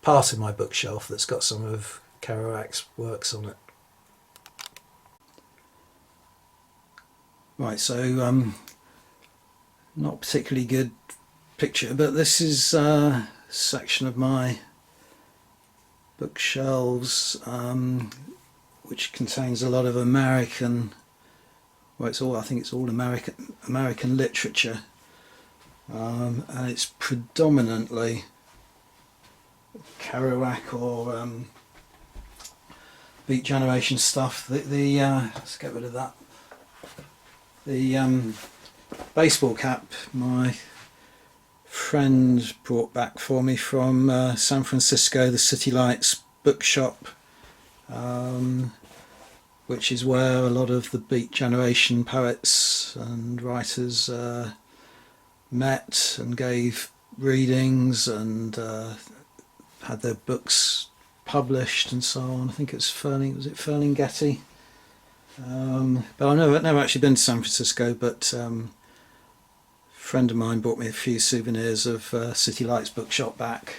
part of my bookshelf that's got some of Kerouac's works on it. Right, so not particularly good picture, but this is a section of my bookshelves which contains a lot of American, well, I think it's all American literature, and it's predominantly Kerouac or Beat Generation stuff. Let's get rid of that. The baseball cap my friend brought back for me from San Francisco, the City Lights bookshop, which is where a lot of the Beat Generation poets and writers met and gave readings and had their books published and so on. I think it's Ferlinghetti? But I've never actually been to San Francisco, but a friend of mine bought me a few souvenirs of City Lights bookshop back,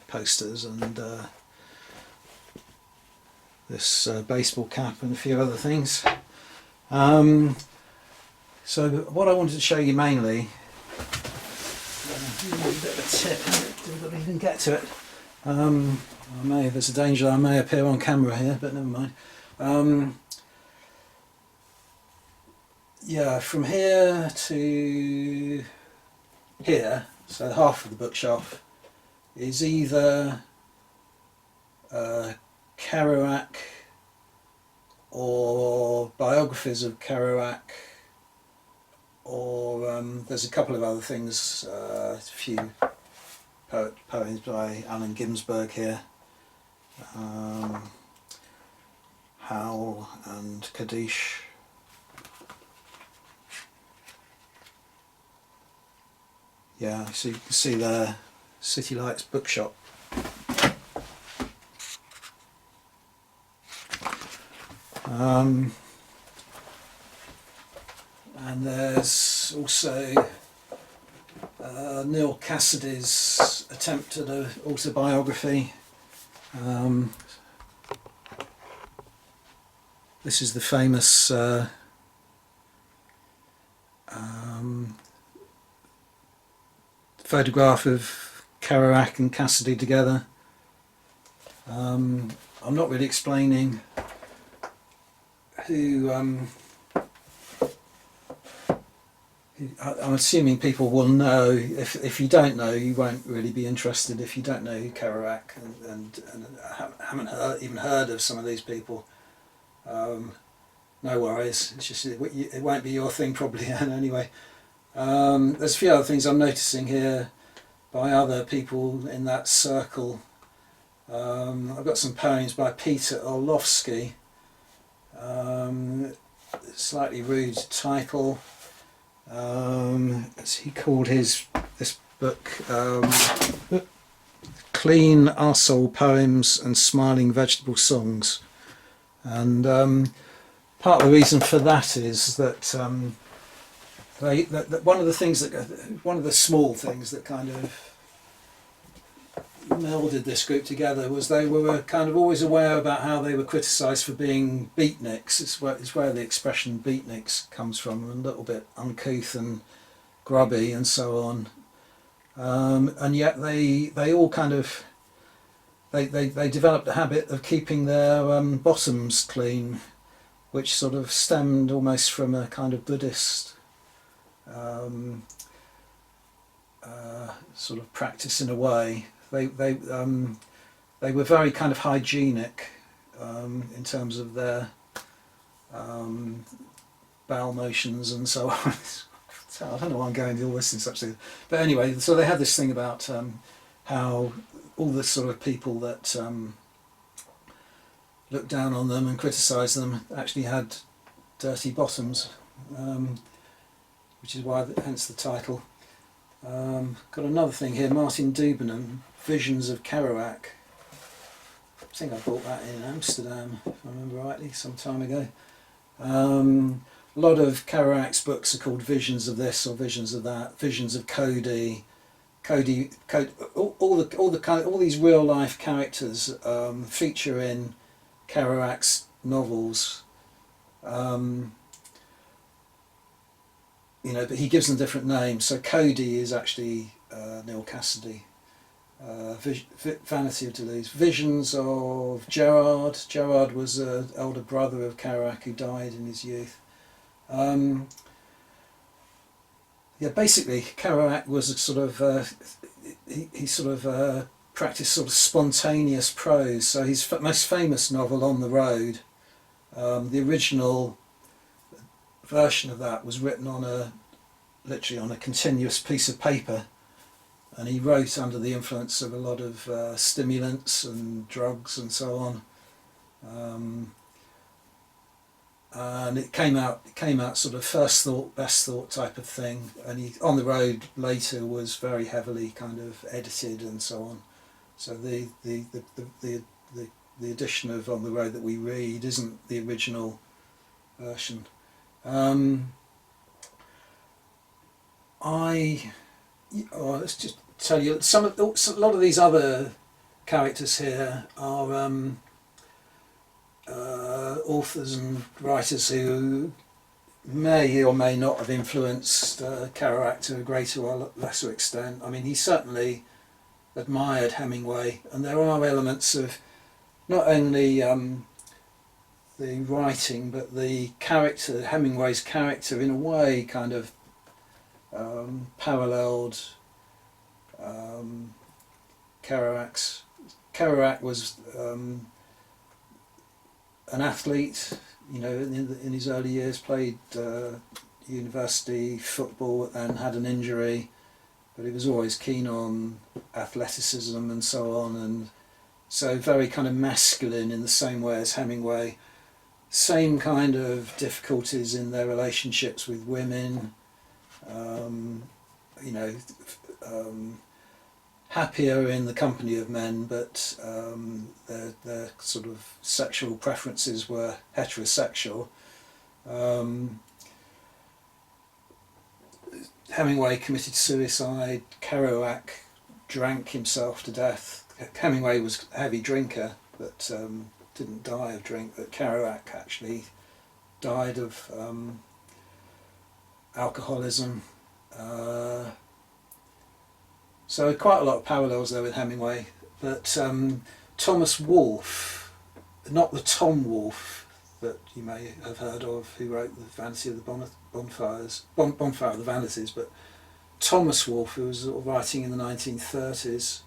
posters and this baseball cap and a few other things. So what I wanted to show you mainly, a bit of a tip, did I even get to it? There's a danger I may appear on camera here, but never mind. Yeah, from here to here, so half of the bookshelf is either Kerouac or biographies of Kerouac, or there's a couple of other things, a few poems by Allen Ginsberg here, Howl and Kaddish. Yeah, so you can see the City Lights bookshop. And there's also Neil Cassidy's attempt at an autobiography. This is the famous photograph of Kerouac and Cassidy together. I'm not really explaining who, I'm assuming people will know. If you don't know, you won't really be interested. If you don't know who Kerouac and haven't even heard of some of these people, no worries. It's just it won't be your thing probably anyway. There's a few other things I'm noticing here by other people in that circle. I've got some poems by Peter Orlovsky. Slightly rude title. As he called this book, Clean Arsehole Poems and Smiling Vegetable Songs. And part of the reason for that is that that one of the things that one of the small things that kind of melded this group together was they were kind of always aware about how they were criticised for being beatniks. It's where the expression beatniks comes from, a little bit uncouth and grubby and so on. And yet they all kind of they developed a habit of keeping their bottoms clean, which sort of stemmed almost from a kind of Buddhist sort of practice in a way. They were very kind of hygienic in terms of their bowel motions and so on. I don't know why I'm going to all this in such a... But anyway, so they had this thing about how all the sort of people that looked down on them and criticised them actually had dirty bottoms, which is why, hence the title. Got another thing here, Martin Dubenham, Visions of Kerouac. I think I bought that in Amsterdam, if I remember rightly, some time ago. A lot of Kerouac's books are called Visions of this or Visions of that, Visions of Cody, all these real life characters feature in Kerouac's novels. You know, but he gives them different names. So Cody is actually Neil Cassidy. Vanity of Deleuze. Visions of Gerard. Gerard was an elder brother of Kerouac who died in his youth. Yeah, basically Kerouac was a sort of he sort of practiced sort of spontaneous prose. So his most famous novel, On the Road, the original version of that was written on literally on a continuous piece of paper, and he wrote under the influence of a lot of stimulants and drugs and so on. And it came out sort of first thought, best thought type of thing. And he, On the Road later, was very heavily kind of edited and so on. So the edition of On the Road that we read isn't the original version. Let's just tell you a lot of these other characters here are authors and writers who may or may not have influenced Kerouac to a greater or lesser extent. I mean, he certainly admired Hemingway, and there are elements of not only the writing but the character, Hemingway's character, in a way kind of paralleled Kerouac's. Kerouac was an athlete, you know, in his early years, played university football and had an injury, but he was always keen on athleticism and so on, and so very kind of masculine in the same way as Hemingway. Same kind of difficulties in their relationships with women, you know, happier in the company of men, but their sort of sexual preferences were heterosexual. Hemingway committed suicide. Kerouac drank himself to death. Hemingway was a heavy drinker, but didn't die of drink. But Kerouac actually died of alcoholism. So quite a lot of parallels there with Hemingway. But Thomas Wolfe, not the Tom Wolfe that you may have heard of, who wrote The Vanity of the Bonfire of the Vanities, but Thomas Wolfe, who was sort of writing in the 1930s,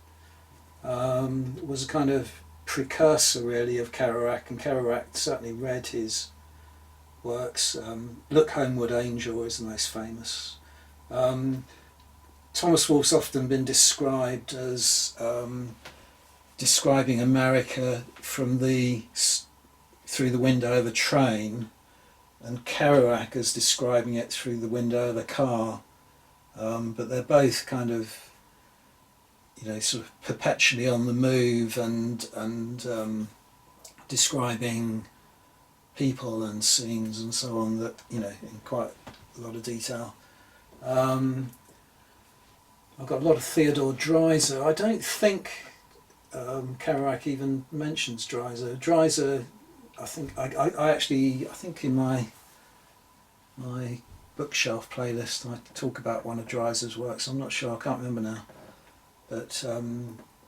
was a kind of precursor really of Kerouac, and Kerouac certainly read his works. Look Homeward Angel is the most famous. Thomas Wolfe's often been described as describing America from through the window of a train, and Kerouac as describing it through the window of a car. But they're both kind of, you know, sort of perpetually on the move and describing people and scenes and so on, that, you know, in quite a lot of detail. I've got a lot of Theodore Dreiser. I don't think Kerouac even mentions Dreiser. Dreiser, I think I think in my bookshelf playlist I talk about one of Dreiser's works. I'm not sure, I can't remember now. But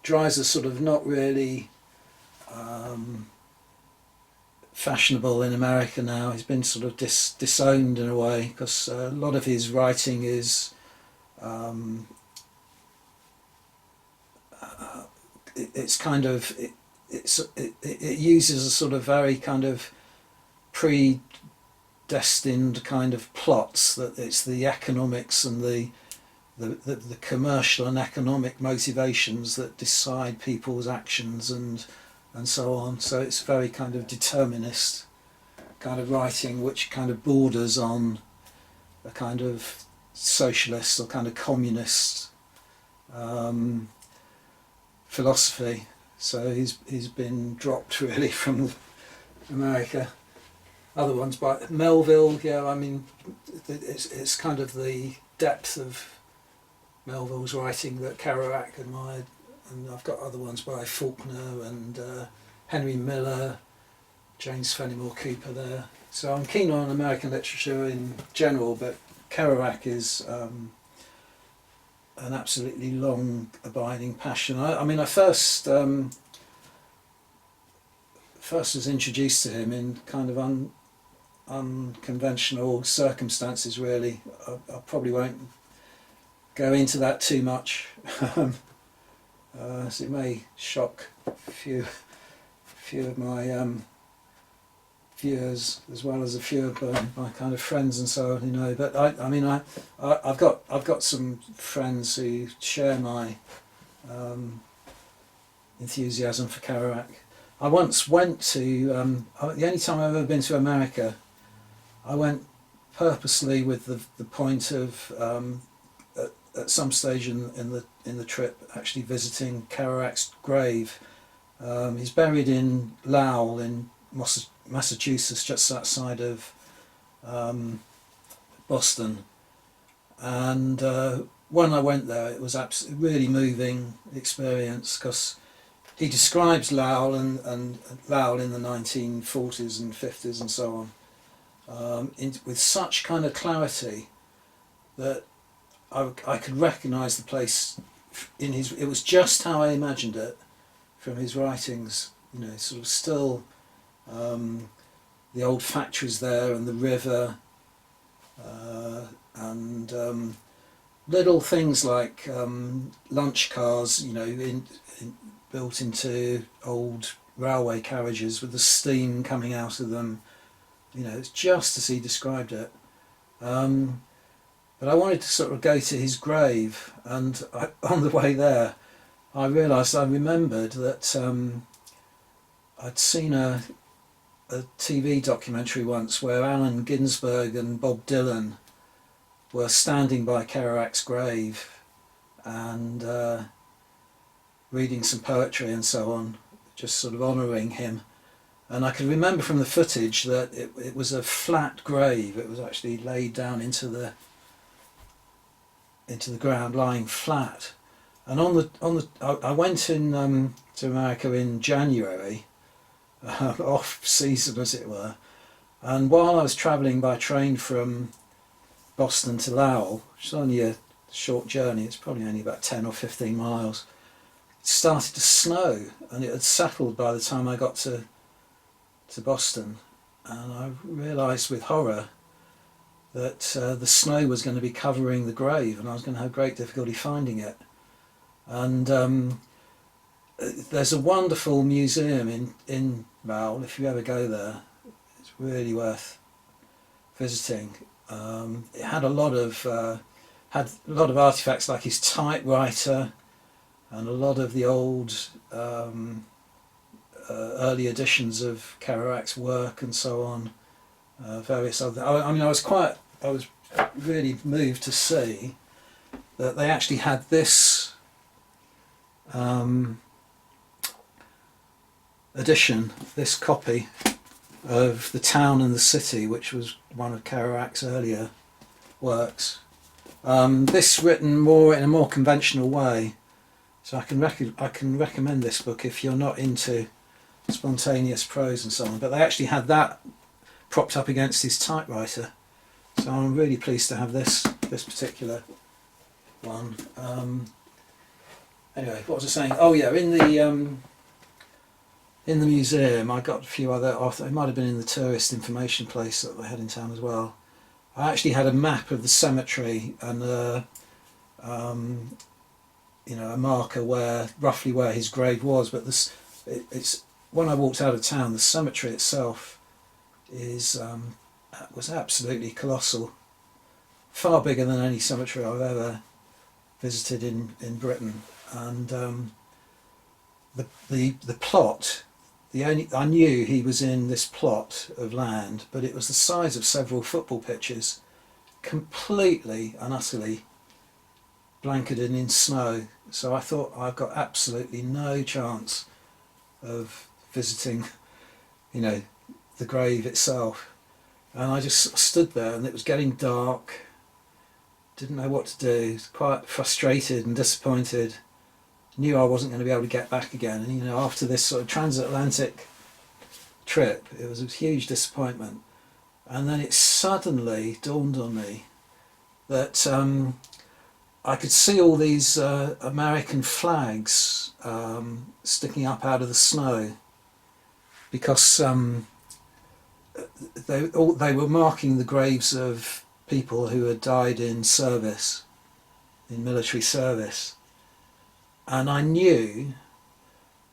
Dreiser's sort of not really fashionable in America now. He's been sort of disowned in a way, because a lot of his writing is it's kind of it uses a sort of very kind of predestined kind of plots, that it's the economics and the commercial and economic motivations that decide people's actions and so on. So it's very kind of determinist kind of writing, which kind of borders on a kind of socialist or kind of communist philosophy. So he's been dropped really from America. Other ones by Melville, yeah, I mean, it's kind of the depth of Melville's writing that Kerouac admired, and I've got other ones by Faulkner and Henry Miller, James Fenimore Cooper there. So I'm keen on American literature in general, but Kerouac is an absolutely long abiding passion. I mean, I first was introduced to him in kind of unconventional circumstances, really. I probably won't go into that too much, as it may shock a few of my viewers, as well as a few of my kind of friends and so on, you know. But I mean, I've got some friends who share my enthusiasm for Kerouac. I once went to the only time I've ever been to America, I went purposely with the point of at some stage in the trip actually visiting Kerouac's grave. He's buried in Lowell in Massachusetts, just outside of Boston. And when I went there, it was absolutely really moving experience, because he describes Lowell and Lowell in the 1940s and 50s and so on with such kind of clarity that I could recognise the place in his. It was just how I imagined it from his writings. You know, sort of still the old factories there and the river, and little things like lunch cars. You know, built into old railway carriages with the steam coming out of them. You know, it's just as he described it. But I wanted to sort of go to his grave, and on the way there I remembered that I'd seen a TV documentary once where Allen Ginsberg and Bob Dylan were standing by Kerouac's grave and reading some poetry and so on, just sort of honouring him. And I could remember from the footage that it was a flat grave. It was actually laid down into the ground, lying flat. And I went in to America in January, off season as it were. And while I was travelling by train from Boston to Lowell, which is only a short journey, it's probably only about 10 or 15 miles, it started to snow, and it had settled by the time I got to Boston. And I realised with horror that the snow was going to be covering the grave, and I was going to have great difficulty finding it. And there's a wonderful museum in Lowell. If you ever go there, it's really worth visiting. It had a lot of artifacts like his typewriter and a lot of the old early editions of Kerouac's work and so on. Various other. I mean, I was really moved to see that they actually had this edition, this copy of the town and the city, which was one of Kerouac's earlier works. This written more in a more conventional way, so I can recommend this book if you're not into spontaneous prose and so on. But they actually had that propped up against his typewriter, so I'm really pleased to have this particular one. Anyway, what was I saying? Oh yeah, in the museum I got a few other. It might have been in the tourist information place that they had in town as well. I actually had a map of the cemetery and you know, a marker roughly where his grave was. But it's when I walked out of town, the cemetery itself was absolutely colossal, far bigger than any cemetery I've ever visited in Britain. And the plot, I knew he was in this plot of land, but it was the size of several football pitches, completely and utterly blanketed in snow. So I thought I've got absolutely no chance of visiting, you know, the grave itself. And I just stood there, and it was getting dark, didn't know what to do, quite frustrated and disappointed, knew I wasn't going to be able to get back again. And you know, after this sort of transatlantic trip, it was a huge disappointment. And then it suddenly dawned on me that I could see all these American flags sticking up out of the snow, because they were marking the graves of people who had died in service, in military service. And I knew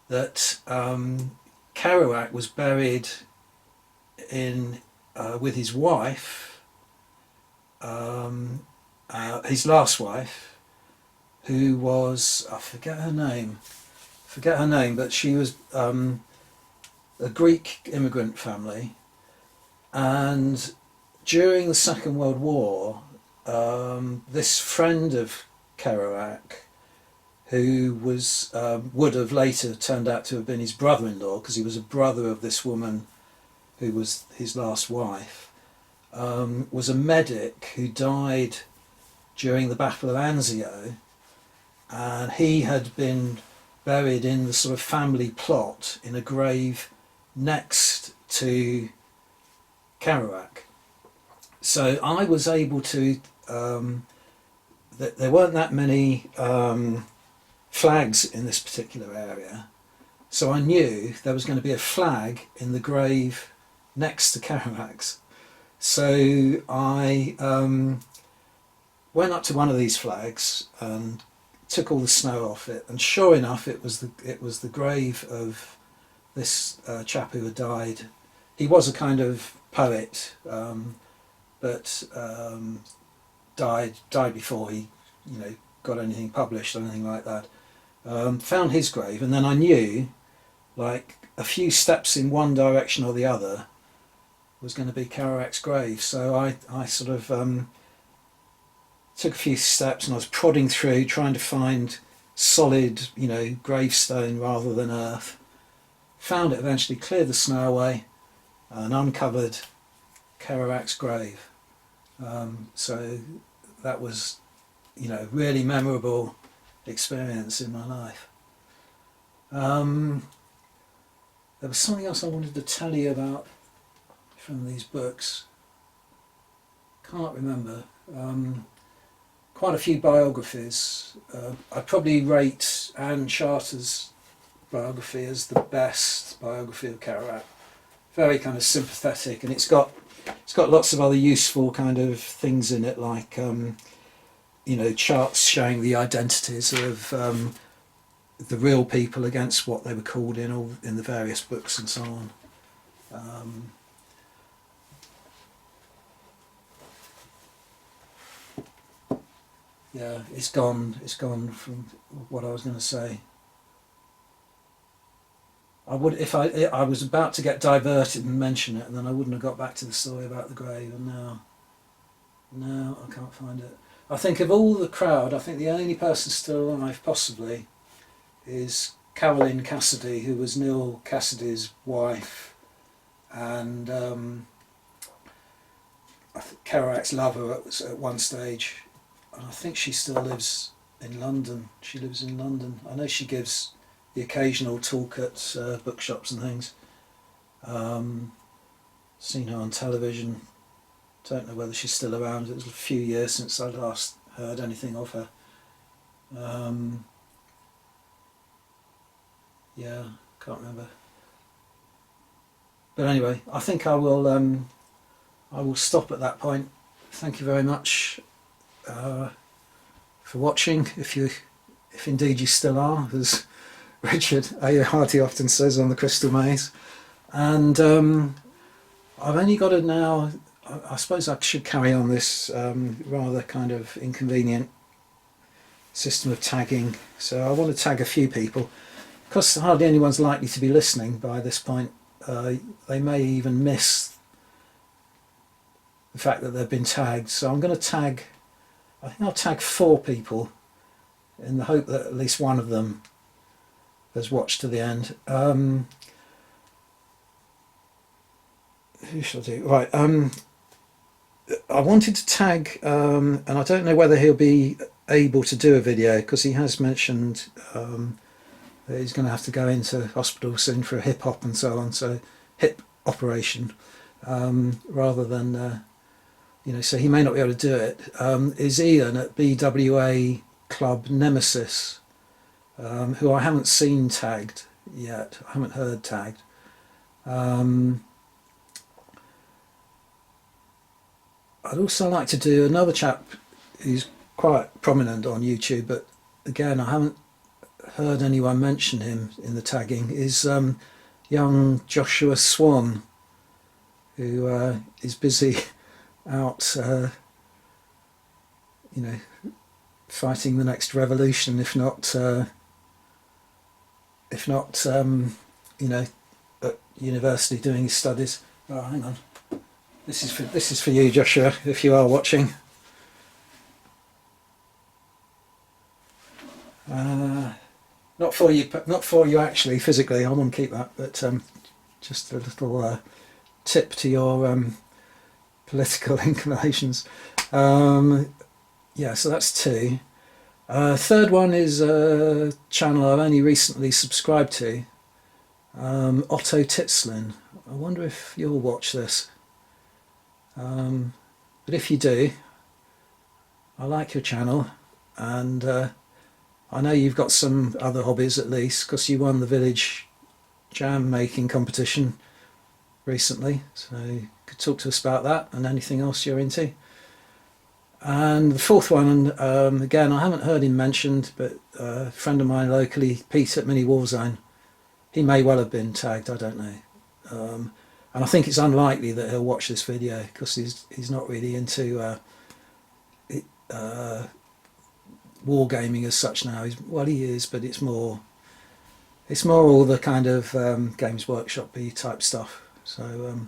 that Kerouac was buried with his wife, his last wife, who was, I forget her name, but she was a Greek immigrant family. And during the Second World War, this friend of Kerouac, who would have later turned out to have been his brother-in-law, because he was a brother of this woman who was his last wife, was a medic who died during the Battle of Anzio, and he had been buried in the sort of family plot in a grave next to Kerouac. So I was able to, there weren't that many flags in this particular area, so I knew there was going to be a flag in the grave next to Kerouac's. So I went up to one of these flags and took all the snow off it, and sure enough, it was the grave of this chap who had died. He was a kind of poet, but died before he, you know, got anything published or anything like that. Found his grave, and then I knew, like, a few steps in one direction or the other was going to be Kerouac's grave. So I sort of took a few steps, and I was prodding through, trying to find solid, you know, gravestone rather than earth. Found it eventually, cleared the snow away, and uncovered Kerouac's grave. So that was, you know, really memorable experience in my life. There was something else I wanted to tell you about from these books. Can't remember. Quite a few biographies. I'd probably rate Anne Charter's biography as the best biography of Kerouac. Very kind of sympathetic, and it's got lots of other useful kind of things in it, like you know, charts showing the identities of the real people against what they were called in the various books and so on. Yeah, it's gone from what I was going to say. I was about to get diverted and mention it, and then I wouldn't have got back to the story about the grave, and now I can't find it. I think of all the crowd, I think the only person still alive possibly is Caroline Cassidy, who was Neil Cassidy's wife, and I think Kerouac's lover at one stage, and I think she still lives in London. She lives in London. I know she gives the occasional talk at bookshops and things. Seen her on television. Don't know whether she's still around. It was a few years since I last heard anything of her. Yeah, can't remember. But anyway, I think I will stop at that point. Thank you very much for watching, if indeed you still are, as Richard A. Hardy often says on the Crystal Maze. And I've only got to now, I suppose I should carry on this rather kind of inconvenient system of tagging. So I want to tag a few people, because hardly anyone's likely to be listening by this point. They may even miss the fact that they've been tagged. So I'm going to tag, I think I'll tag 4 people in the hope that at least one of them has watched to the end. Who shall I do? Right, I wanted to tag, and I don't know whether he'll be able to do a video, because he has mentioned that he's going to have to go into hospital soon for a hip hop and so on, so hip operation, rather than, so he may not be able to do it. Is Ian at BWA Club Nemesis, who I haven't seen tagged yet, I haven't heard tagged. I'd also like to do another chap who's quite prominent on YouTube, but again I haven't heard anyone mention him in the tagging, is young Joshua Swan, who is busy out fighting the next revolution, if not at university doing his studies. Oh, hang on. This is for you, Joshua, if you are watching. Not for you actually, physically. I won't keep that, but just a little tip to your political inclinations. Yeah, so that's 2. Third one is a channel I've only recently subscribed to, Otto Titzlin. I wonder if you'll watch this. But if you do, I like your channel, and I know you've got some other hobbies at least, because you won the village jam making competition recently, so you could talk to us about that and anything else you're into. And the 4th one, again I haven't heard him mentioned, but a friend of mine locally, Pete at Mini Warzone, he may well have been tagged, I don't know. And I think it's unlikely that he'll watch this video, because he's not really into wargaming as such now. He is, but it's more all the kind of Games Workshop-y type stuff. So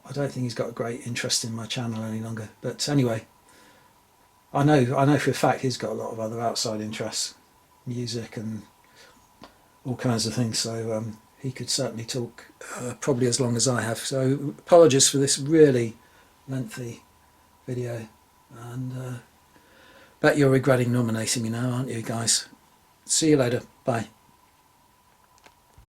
I don't think he's got a great interest in my channel any longer. But anyway, I know for a fact he's got a lot of other outside interests, music and all kinds of things. So he could certainly talk probably as long as I have. So apologies for this really lengthy video, and bet you're regretting nominating me now, aren't you guys? See you later. Bye.